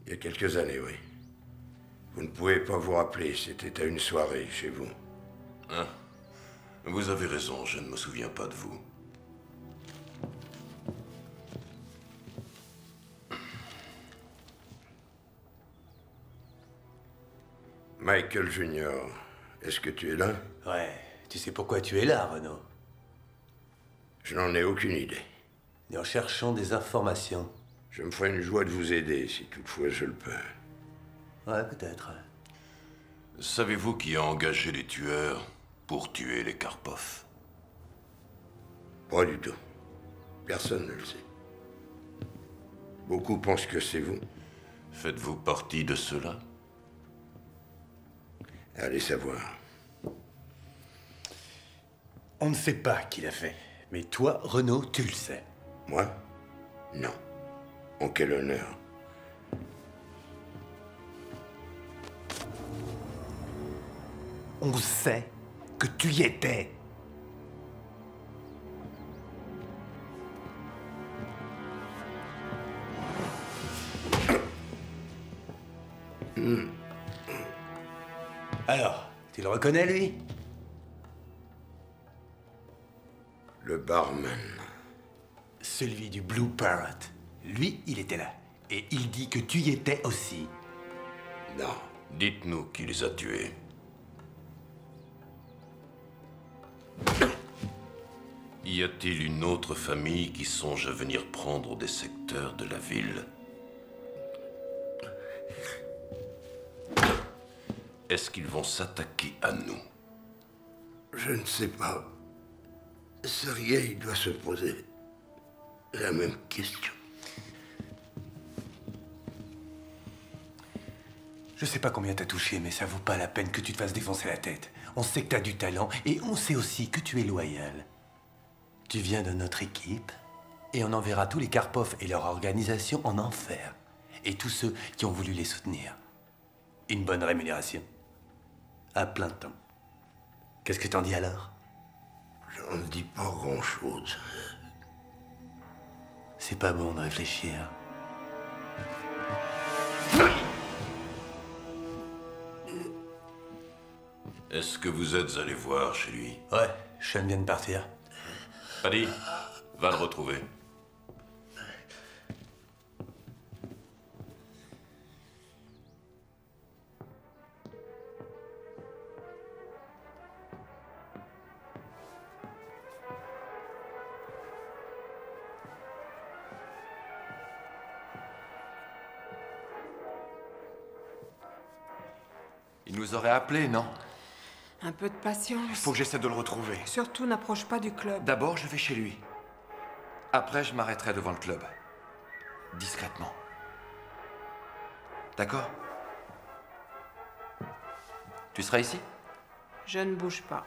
Il y a quelques années, oui. Vous ne pouvez pas vous rappeler, c'était à une soirée chez vous. Hein? Vous avez raison, je ne me souviens pas de vous. Michael Junior, est-ce que tu es là? Ouais, tu sais pourquoi tu es là, Renaud? Je n'en ai aucune idée. Et en cherchant des informations. Je me ferai une joie de vous aider, si toutefois je le peux. Ouais, peut-être. Savez-vous qui a engagé les tueurs pour tuer les Karpov? Pas du tout. Personne ne le sait. Beaucoup pensent que c'est vous. Faites-vous partie de ceux-là? Allez savoir. On ne sait pas qui l'a fait. Mais toi, Renaud, tu le sais. Moi? Non. En quel honneur? On sait que tu y étais. Alors, tu le reconnais, lui? Le barman. Celui du Blue Parrot. Lui, il était là. Et il dit que tu y étais aussi. Non. Dites-nous qui les a tués. Y a-t-il une autre famille qui songe à venir prendre des secteurs de la ville? Est-ce qu'ils vont s'attaquer à nous? Je ne sais pas. Sergueï doit se poser la même question. Je sais pas combien t'as touché, mais ça vaut pas la peine que tu te fasses défoncer la tête. On sait que t'as du talent, et on sait aussi que tu es loyal. Tu viens de notre équipe, et on enverra tous les Karpov et leur organisation en enfer. Et tous ceux qui ont voulu les soutenir. Une bonne rémunération. À plein temps. Qu'est-ce que t'en dis alors? J'en dis pas grand-chose. C'est pas bon de réfléchir. Est-ce que vous êtes allé voir chez lui? Ouais, Sean vient de partir. Paddy, va le retrouver. Il nous aurait appelés, non? Un peu de patience. Il faut que j'essaie de le retrouver. Surtout, n'approche pas du club. D'abord, je vais chez lui. Après, je m'arrêterai devant le club. Discrètement. D'accord? Tu seras ici? Je ne bouge pas.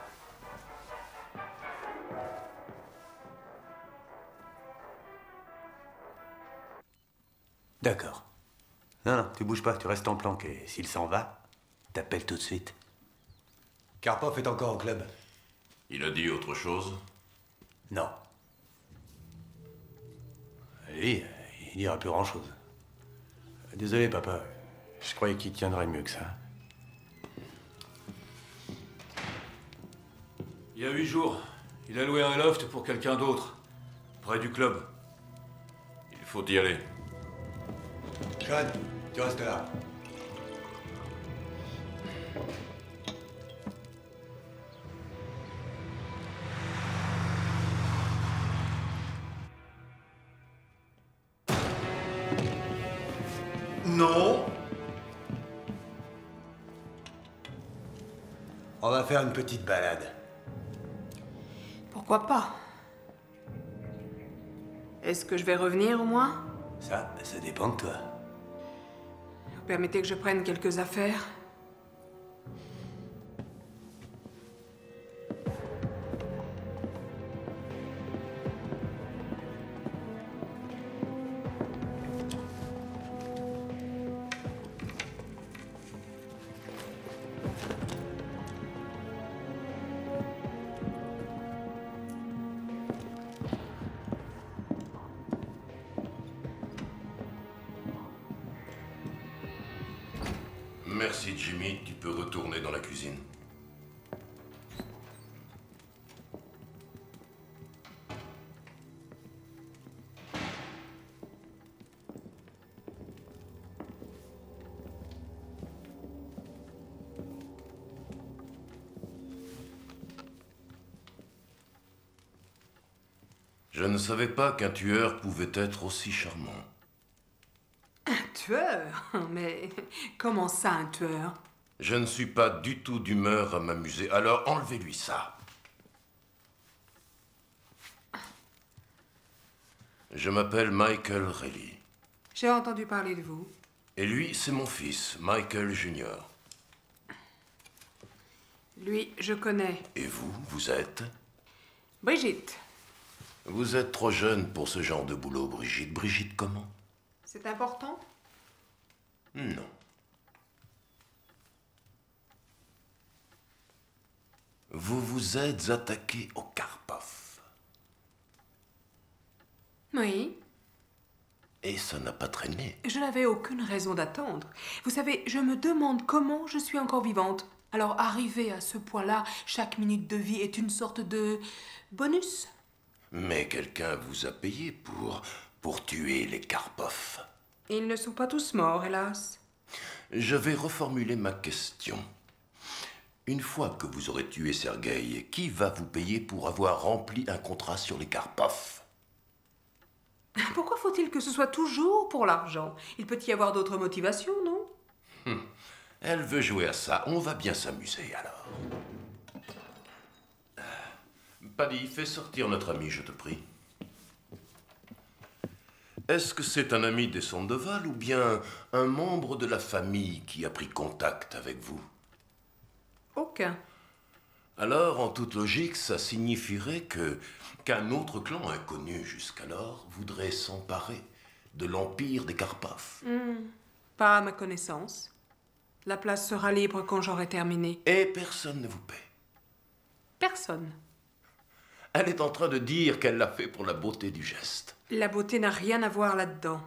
D'accord. Non, non, tu bouges pas, tu restes en planque. Et s'il s'en va, t'appelles tout de suite. Karpov est encore au club. Il a dit autre chose? Non. Lui, il dira plus grand-chose. Désolé, papa. Je croyais qu'il tiendrait mieux que ça. Il y a 8 jours, il a loué un loft pour quelqu'un d'autre, près du club. Il faut y aller. Sean, tu restes là. Non. On va faire une petite balade. Pourquoi pas? Est-ce que je vais revenir au moins? Ça dépend de toi. Vous permettez que je prenne quelques affaires? Merci, Jimmy. Tu peux retourner dans la cuisine. Je ne savais pas qu'un tueur pouvait être aussi charmant. Un tueur? Mais comment ça, un tueur? Je ne suis pas du tout d'humeur à m'amuser, alors enlevez-lui ça. Je m'appelle Michael Reilly. J'ai entendu parler de vous. Et lui, c'est mon fils, Michael Jr. Lui, je connais. Et vous, vous êtes? Brigitte. Vous êtes trop jeune pour ce genre de boulot, Brigitte. Brigitte comment? C'est important? Non. Vous vous êtes attaqué au Karpov. Oui. Et ça n'a pas traîné. Je n'avais aucune raison d'attendre. Vous savez, je me demande comment je suis encore vivante. Alors, arrivé à ce point-là, chaque minute de vie est une sorte de bonus. Mais quelqu'un vous a payé pour tuer les Karpov. Ils ne sont pas tous morts, hélas. Je vais reformuler ma question. Une fois que vous aurez tué Sergueï, qui va vous payer pour avoir rempli un contrat sur les Karpov? Pourquoi faut-il que ce soit toujours pour l'argent? Il peut y avoir d'autres motivations, non? Elle veut jouer à ça. On va bien s'amuser, alors. Paddy, fais sortir notre ami, je te prie. Est-ce que c'est un ami des Sandoval ou bien un membre de la famille qui a pris contact avec vous? Aucun. Alors, en toute logique, ça signifierait qu'un autre clan inconnu jusqu'alors voudrait s'emparer de l'empire des Karpov. Pas à ma connaissance. La place sera libre quand j'aurai terminé. Et personne ne vous paie. Personne. Elle est en train de dire qu'elle l'a fait pour la beauté du geste. La beauté n'a rien à voir là-dedans.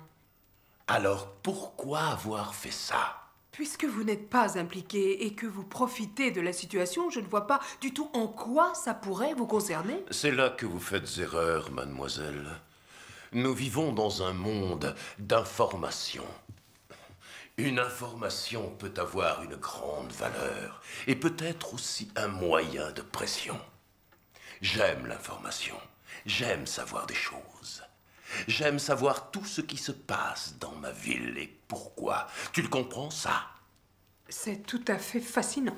Alors, pourquoi avoir fait ça? Puisque vous n'êtes pas impliqué et que vous profitez de la situation, je ne vois pas du tout en quoi ça pourrait vous concerner. C'est là que vous faites erreur, mademoiselle. Nous vivons dans un monde d'information. Une information peut avoir une grande valeur et peut être aussi un moyen de pression. J'aime l'information. J'aime savoir des choses. J'aime savoir tout ce qui se passe dans ma ville et pourquoi. Tu le comprends, ça? C'est tout à fait fascinant.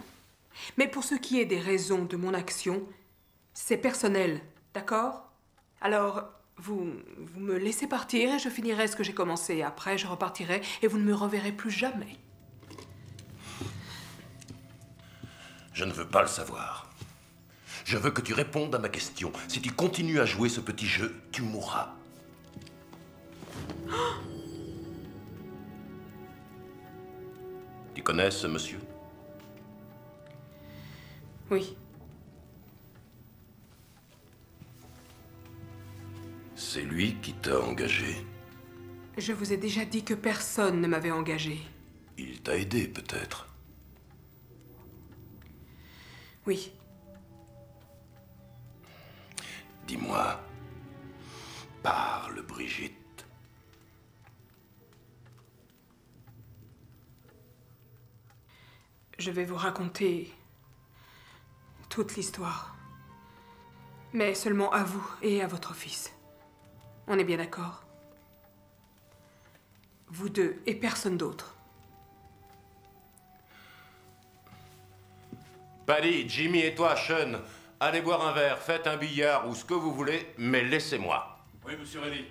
Mais pour ce qui est des raisons de mon action, c'est personnel, d'accord? Alors, vous me laissez partir et je finirai ce que j'ai commencé. Après, je repartirai et vous ne me reverrez plus jamais. Je ne veux pas le savoir. Je veux que tu répondes à ma question. Si tu continues à jouer ce petit jeu, tu mourras. Tu connais ce monsieur? Oui. C'est lui qui t'a engagé. Je vous ai déjà dit que personne ne m'avait engagé. Il t'a aidé, peut-être. Oui. Dis-moi, parle, Brigitte. Je vais vous raconter toute l'histoire. Mais seulement à vous et à votre fils. On est bien d'accord? Vous deux et personne d'autre. Paddy, Jimmy et toi, Sean, allez boire un verre, faites un billard ou ce que vous voulez, mais laissez-moi. Oui, monsieur Reilly.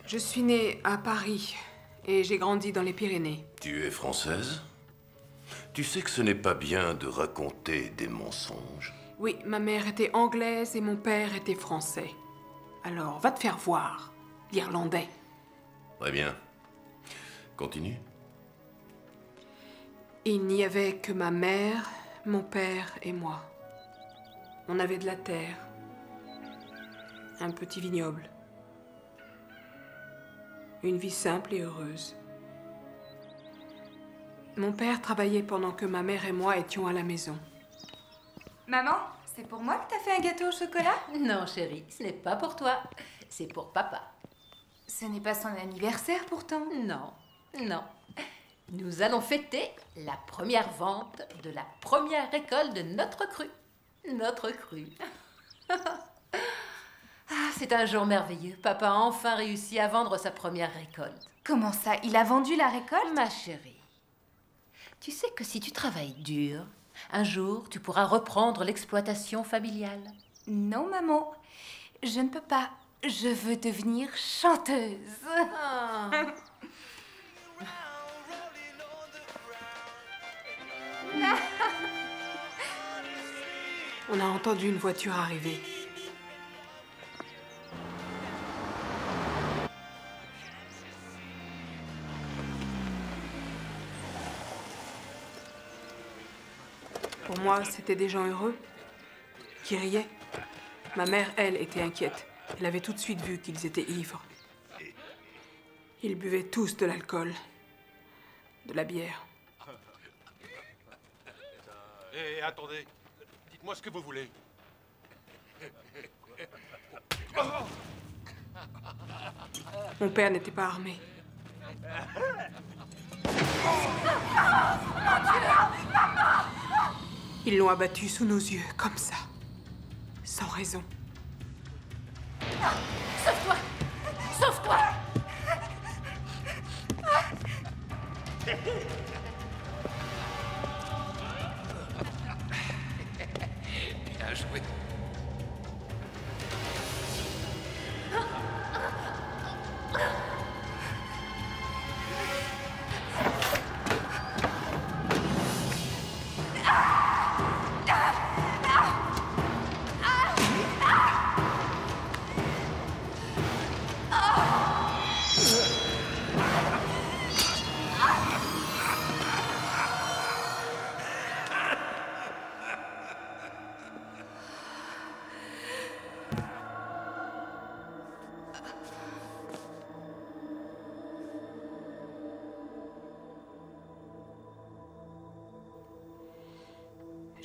Je suis née à Paris et j'ai grandi dans les Pyrénées. Tu es française? Tu sais que ce n'est pas bien de raconter des mensonges. Oui, ma mère était anglaise et mon père était français. Alors, va te faire voir, l'Irlandais. Très bien. Continue. Il n'y avait que ma mère, mon père et moi. On avait de la terre, un petit vignoble, une vie simple et heureuse. Mon père travaillait pendant que ma mère et moi étions à la maison. Maman, c'est pour moi que t'as fait un gâteau au chocolat? Non, chérie, ce n'est pas pour toi. C'est pour papa. Ce n'est pas son anniversaire pourtant. Non, non. Nous allons fêter la première vente de la première récolte de notre cru. Notre cru. Ah, c'est un jour merveilleux. Papa a enfin réussi à vendre sa première récolte. Comment ça? Il a vendu la récolte? Ma chérie, tu sais que si tu travailles dur, un jour, tu pourras reprendre l'exploitation familiale. Non, maman. Je ne peux pas. Je veux devenir chanteuse. Ah. On a entendu une voiture arriver. Pour moi, c'était des gens heureux, qui riaient. Ma mère, elle, était inquiète. Elle avait tout de suite vu qu'ils étaient ivres. Ils buvaient tous de l'alcool, de la bière. Hé, attendez. Dites-moi ce que vous voulez. Mon père n'était pas armé. Ils l'ont abattu sous nos yeux, comme ça. Sans raison. Sauve-toi! Sauve-toi! Bien joué.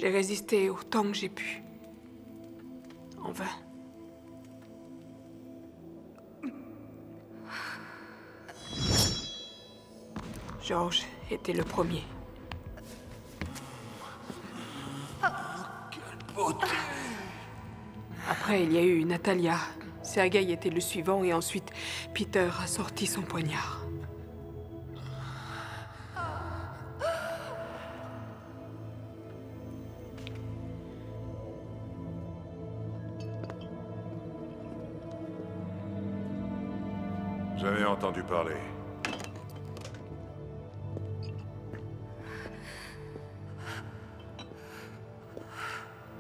J'ai résisté autant que j'ai pu. En vain. Georges était le premier. Quelle beauté! Après, il y a eu Natalia. Sergueï était le suivant et ensuite, Peter a sorti son poignard. J'en ai entendu parler.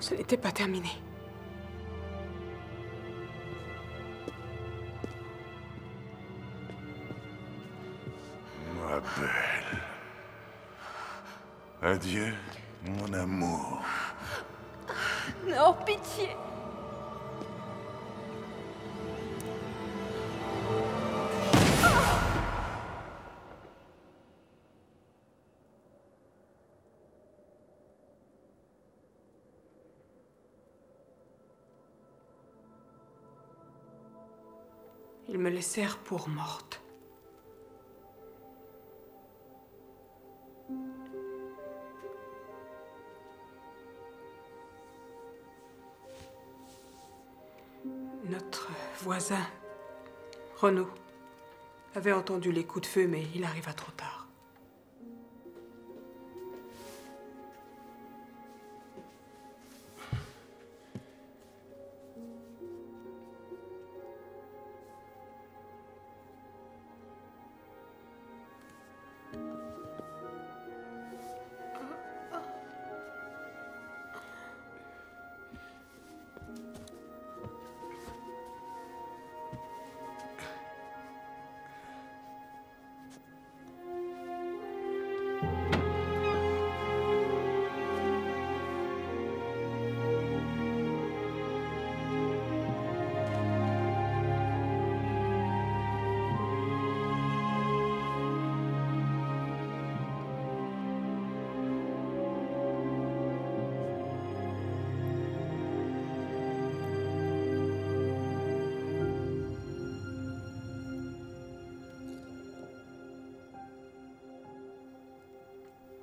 Ce n'était pas terminé. Ma belle. Adieu, mon amour. Non, pitié! Ils me laissèrent pour morte. Notre voisin, Renaud, avait entendu les coups de feu, mais il arriva trop tard.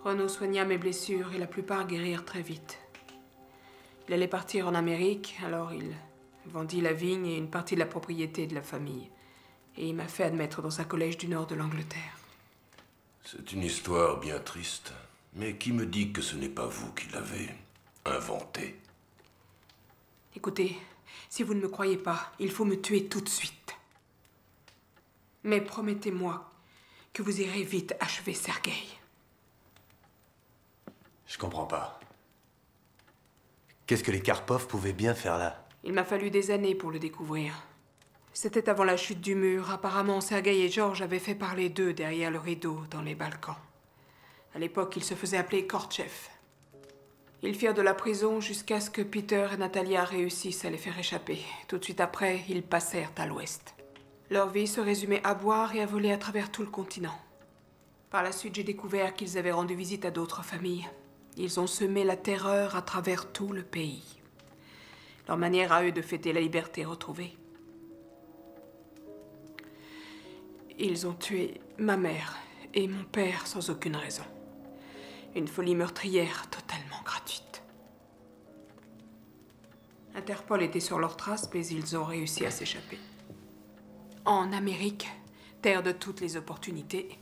Renaud soigna mes blessures et la plupart guérirent très vite. Il allait partir en Amérique, alors il vendit la vigne et une partie de la propriété de la famille. Et il m'a fait admettre dans un collège du nord de l'Angleterre. C'est une histoire bien triste. Mais qui me dit que ce n'est pas vous qui l'avez inventée? Écoutez, si vous ne me croyez pas, il faut me tuer tout de suite. Mais promettez-moi que vous irez vite achever Sergueï. Je comprends pas. Qu'est-ce que les Karpov pouvaient bien faire là? Il m'a fallu des années pour le découvrir. C'était avant la chute du mur. Apparemment, Sergueï et Georges avaient fait parler d'eux derrière le rideau dans les Balkans. À l'époque, ils se faisaient appeler Kortchev. Ils firent de la prison jusqu'à ce que Peter et Natalia réussissent à les faire échapper. Tout de suite après, ils passèrent à l'ouest. Leur vie se résumait à boire et à voler à travers tout le continent. Par la suite, j'ai découvert qu'ils avaient rendu visite à d'autres familles. Ils ont semé la terreur à travers tout le pays. Leur manière à eux de fêter la liberté retrouvée. Ils ont tué ma mère et mon père sans aucune raison. Une folie meurtrière totalement gratuite. Interpol était sur leurs traces, mais ils ont réussi à s'échapper. En Amérique, terre de toutes les opportunités,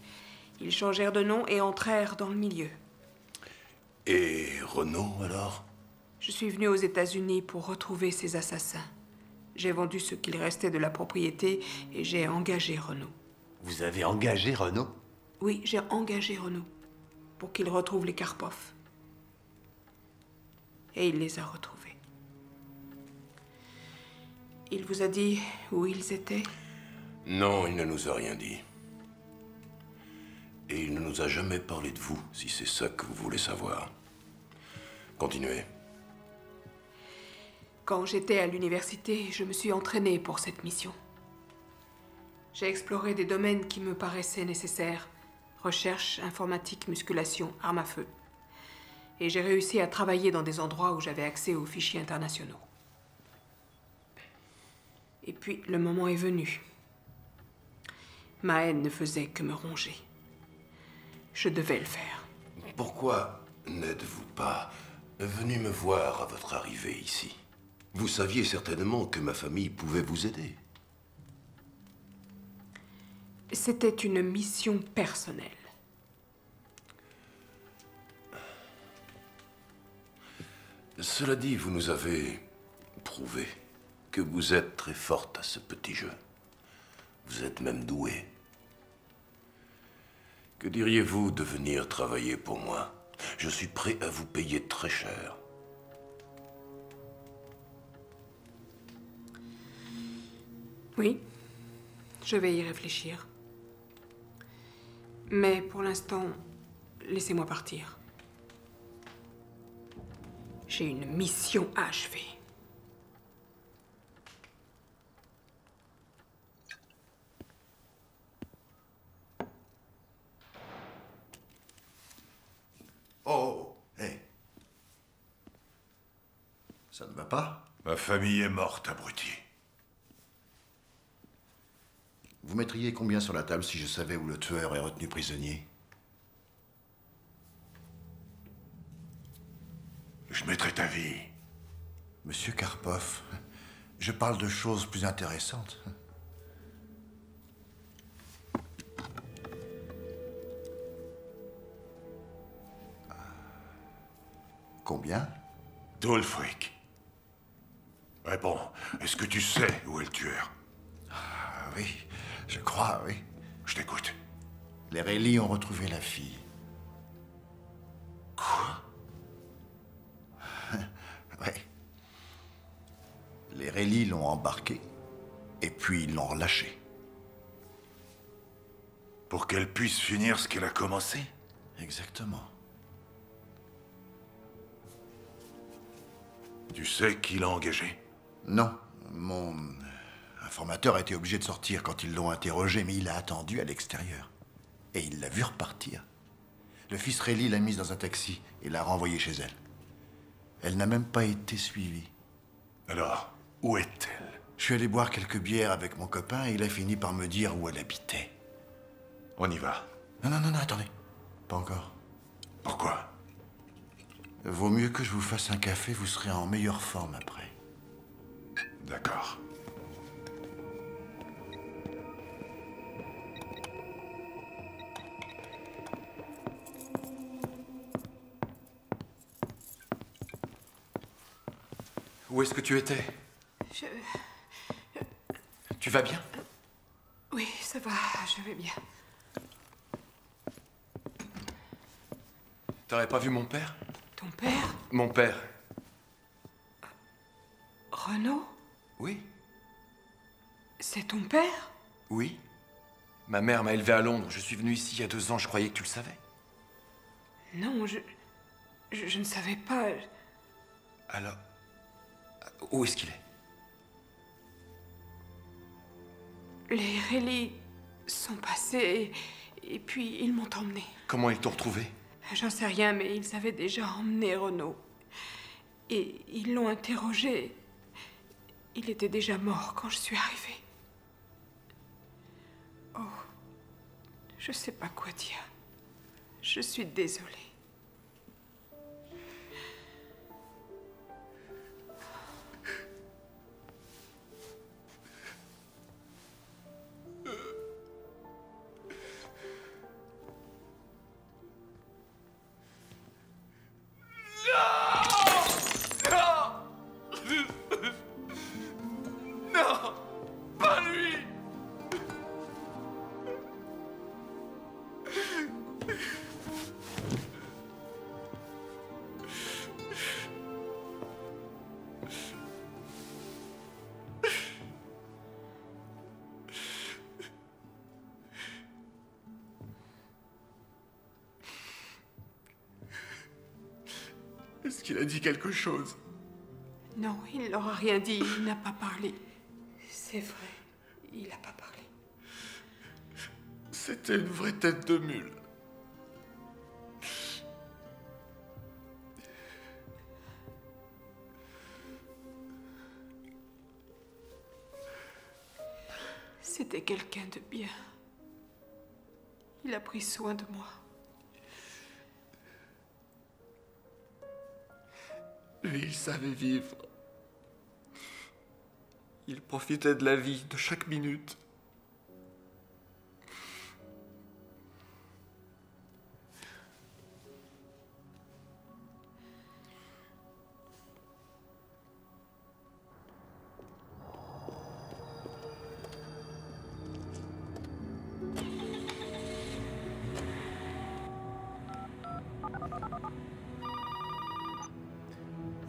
ils changèrent de nom et entrèrent dans le milieu. Et Renaud, alors? Je suis venue aux États-Unis pour retrouver ces assassins. J'ai vendu ce qu'il restait de la propriété et j'ai engagé Renaud. Vous avez engagé Renaud? Oui, j'ai engagé Renaud pour qu'il retrouve les Karpov. Et il les a retrouvés. Il vous a dit où ils étaient? Non, il ne nous a rien dit. Et il ne nous a jamais parlé de vous, si c'est ça que vous voulez savoir. Continuez. Quand j'étais à l'université, je me suis entraînée pour cette mission. J'ai exploré des domaines qui me paraissaient nécessaires. Recherche, informatique, musculation, armes à feu. Et j'ai réussi à travailler dans des endroits où j'avais accès aux fichiers internationaux. Et puis, le moment est venu. Ma haine ne faisait que me ronger. Je devais le faire. Pourquoi n'êtes-vous pas venu me voir à votre arrivée ici? Vous saviez certainement que ma famille pouvait vous aider. C'était une mission personnelle. Cela dit, vous nous avez prouvé que vous êtes très forte à ce petit jeu. Vous êtes même douée. Que diriez-vous de venir travailler pour moi? Je suis prêt à vous payer très cher. Oui, je vais y réfléchir. Mais pour l'instant, laissez-moi partir. J'ai une mission à achever. Oh, hé. Ça ne va pas? Ma famille est morte, abruti. Vous mettriez combien sur la table si je savais où le tueur est retenu prisonnier? Je mettrai ta vie. Monsieur Karpov, je parle de choses plus intéressantes. Combien? Tout le fric. Réponds, est-ce que tu sais où est le tueur? Ah, oui, je crois, oui. Je t'écoute. Les Reilly ont retrouvé la fille. Quoi? Oui. Les Reilly l'ont embarquée, et puis ils l'ont relâchée. Pour qu'elle puisse finir ce qu'elle a commencé? Exactement. Tu sais qui l'a engagé? Non, mon informateur a été obligé de sortir quand ils l'ont interrogé, mais il a attendu à l'extérieur. Et il l'a vu repartir. Le fils Reilly l'a mise dans un taxi et l'a renvoyée chez elle. Elle n'a même pas été suivie. Alors, où est-elle? Je suis allé boire quelques bières avec mon copain et il a fini par me dire où elle habitait. On y va. Non, attendez. Pas encore. Pourquoi? Vaut mieux que je vous fasse un café, vous serez en meilleure forme après. D'accord. Où est-ce que tu étais? Tu vas bien? Oui, ça va, je vais bien. T'aurais pas vu mon père? Ton père? Mon père. Renaud? Oui. C'est ton père? Oui. Ma mère m'a élevé à Londres. Je suis venu ici il y a 2 ans. Je croyais que tu le savais. Non, je ne savais pas. Alors, où est-ce qu'il est? Les Reilly sont passés et puis ils m'ont emmené. Comment ils t'ont retrouvé? J'en sais rien, mais ils avaient déjà emmené Renaud. Et ils l'ont interrogé. Il était déjà mort quand je suis arrivée. Oh, je sais pas quoi dire. Je suis désolée. Non! Pas lui! Est-ce qu'il a dit quelque chose? Non, il leur a rien dit. Il n'a pas parlé. C'est vrai, il n'a pas parlé. C'était une vraie tête de mule. C'était quelqu'un de bien. Il a pris soin de moi. Lui, il savait vivre. Il profitait de la vie, de chaque minute.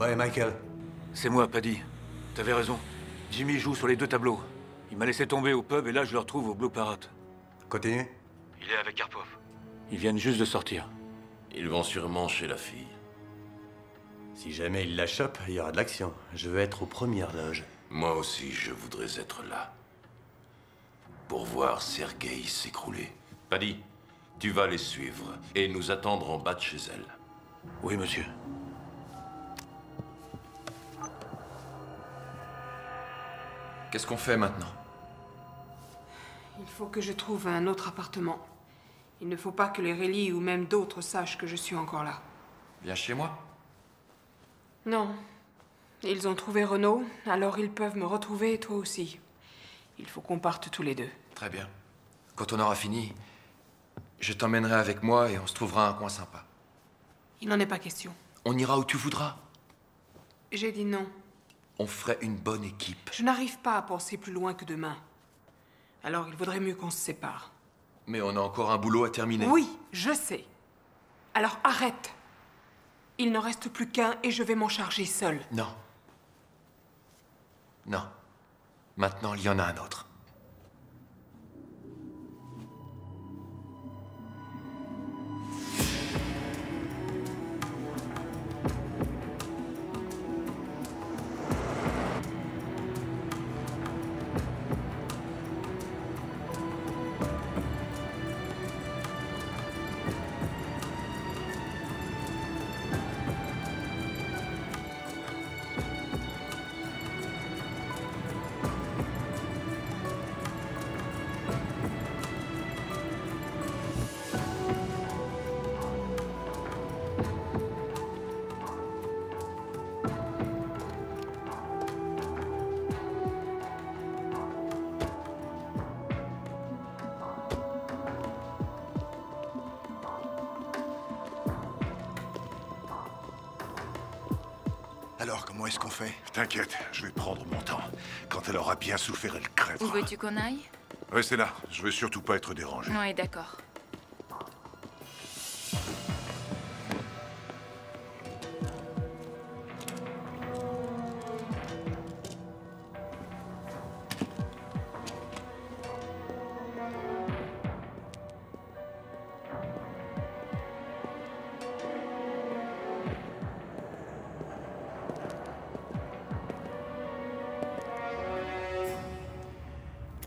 Ouais, Michael. C'est moi, Paddy. T'avais raison. Jimmy joue sur les 2 tableaux. Il m'a laissé tomber au pub et là, je le retrouve au Blue Parrot. Continue. Il est avec Karpov. Ils viennent juste de sortir. Ils vont sûrement chez la fille. Si jamais il la chope, il y aura de l'action. Je veux être aux premières loges. Moi aussi, je voudrais être là. Pour voir Sergei s'écrouler. Paddy, tu vas les suivre et nous attendre en bas de chez elle. Oui, monsieur. Qu'est-ce qu'on fait maintenant? Il faut que je trouve un autre appartement. Il ne faut pas que les Reilly ou même d'autres sachent que je suis encore là. Viens chez moi. Non. Ils ont trouvé Renaud, alors ils peuvent me retrouver, toi aussi. Il faut qu'on parte tous les deux. Très bien. Quand on aura fini, je t'emmènerai avec moi et on se trouvera un coin sympa. Il n'en est pas question. On ira où tu voudras. J'ai dit non. On ferait une bonne équipe. Je n'arrive pas à penser plus loin que demain. Alors il vaudrait mieux qu'on se sépare. Mais on a encore un boulot à terminer. Oui, je sais. Alors arrête. Il n'en reste plus qu'un et je vais m'en charger seule. Non. Non. Maintenant, il y en a un autre. Alors, comment est-ce qu'on fait? T'inquiète, je vais prendre mon temps. Quand elle aura bien souffert, elle crèvera. Où veux-tu qu'on aille? Restez là, je veux surtout pas être dérangé. Oui, d'accord.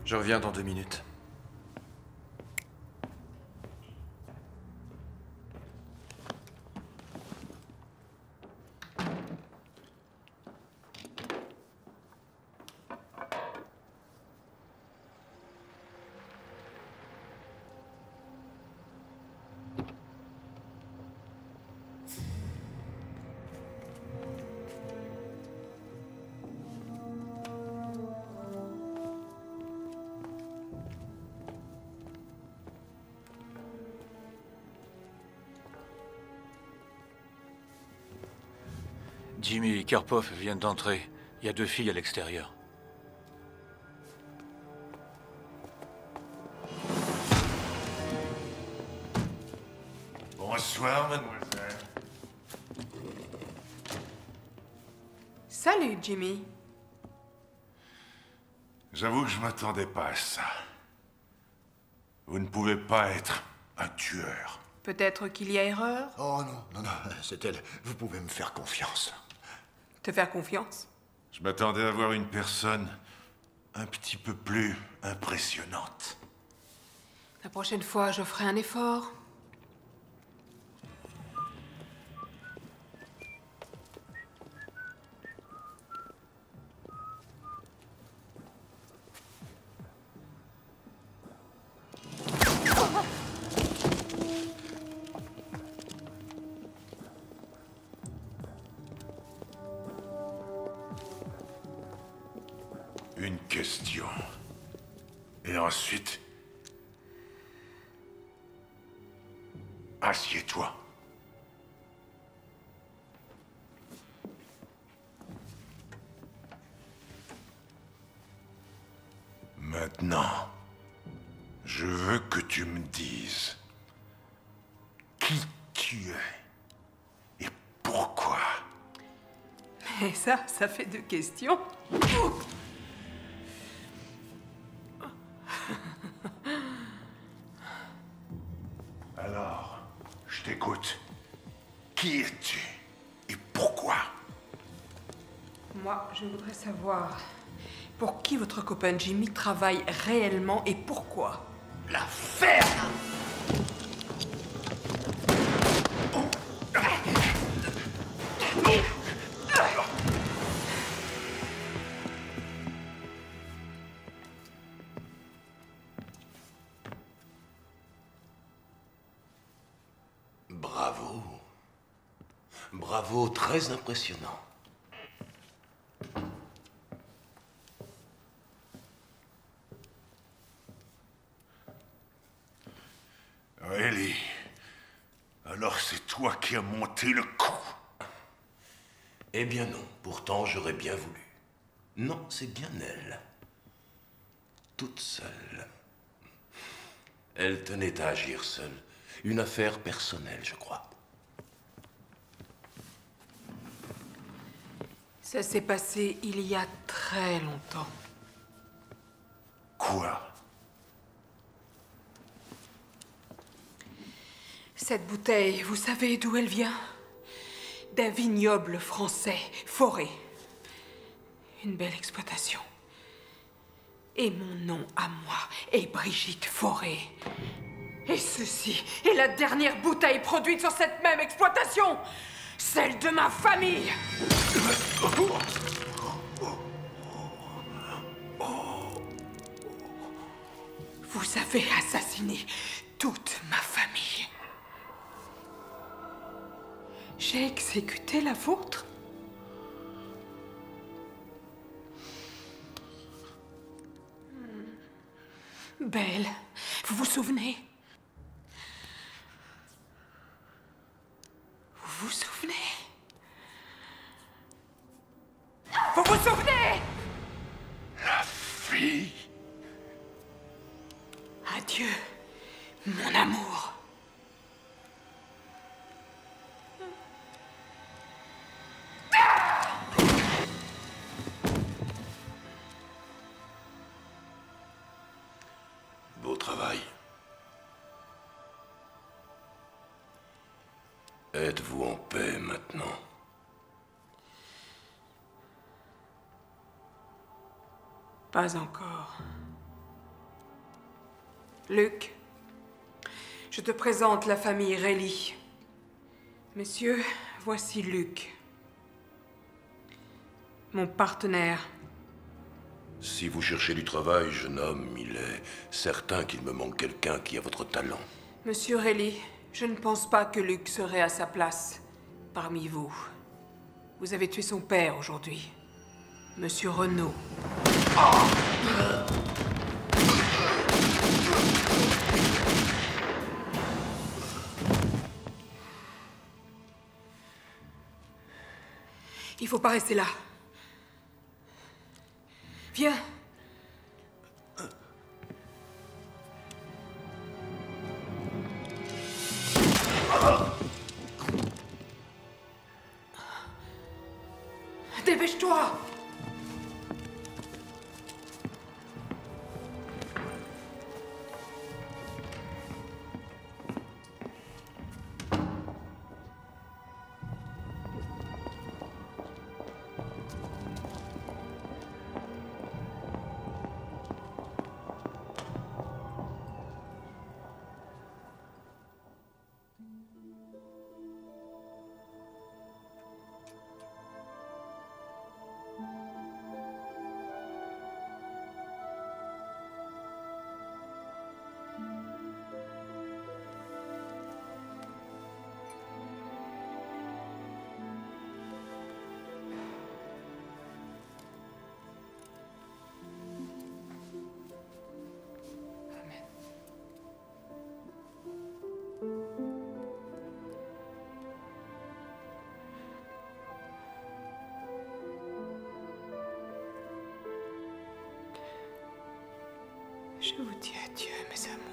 Je reviens dans 2 minutes. Jimmy et Karpov viennent d'entrer. Il y a 2 filles à l'extérieur. Bonsoir, mademoiselle. Salut, Jimmy. J'avoue que je m'attendais pas à ça. Vous ne pouvez pas être un tueur. Peut-être qu'il y a erreur? Oh non, non, non, c'est elle. Vous pouvez me faire confiance. Te faire confiance? Je m'attendais à voir une personne un petit peu plus impressionnante. La prochaine fois, je ferai un effort. Une question. Et ensuite... Assieds-toi. Maintenant, je veux que tu me dises qui tu es et pourquoi. Et ça fait 2 questions. Alors, je t'écoute. Qui es-tu et pourquoi? Moi, je voudrais savoir pour qui votre copain Jimmy travaille réellement et pourquoi. La ferme! Bravo. Bravo, très impressionnant. Ellie, alors c'est toi qui as monté le coup. Eh bien non, pourtant j'aurais bien voulu. Non, c'est bien elle. Toute seule. Elle tenait à agir seule. Une affaire personnelle, je crois. Ça s'est passé il y a très longtemps. Quoi? Cette bouteille, vous savez d'où elle vient? D'un vignoble français, Forêt. Une belle exploitation. Et mon nom à moi est Brigitte Forêt. Et ceci est la dernière bouteille produite sur cette même exploitation. Celle de ma famille. Vous avez assassiné toute ma famille. J'ai exécuté la vôtre. Belle, vous vous souvenez? Vous vous souvenez? Attendez! La fille. Adieu, mon amour. Beau travail. Êtes-vous en paix maintenant? Pas encore. Luc, je te présente la famille Reilly. Messieurs, voici Luc. Mon partenaire. Si vous cherchez du travail, jeune homme, il est certain qu'il me manque quelqu'un qui a votre talent. Monsieur Reilly, je ne pense pas que Luc serait à sa place parmi vous. Vous avez tué son père aujourd'hui, Monsieur Renaud. Il faut pas rester là. Viens. Dépêche-toi! Je vous dis adieu, mes amours.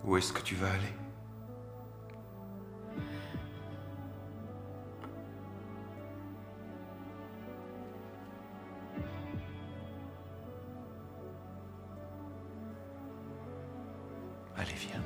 Où est-ce que tu vas aller? Allez, viens.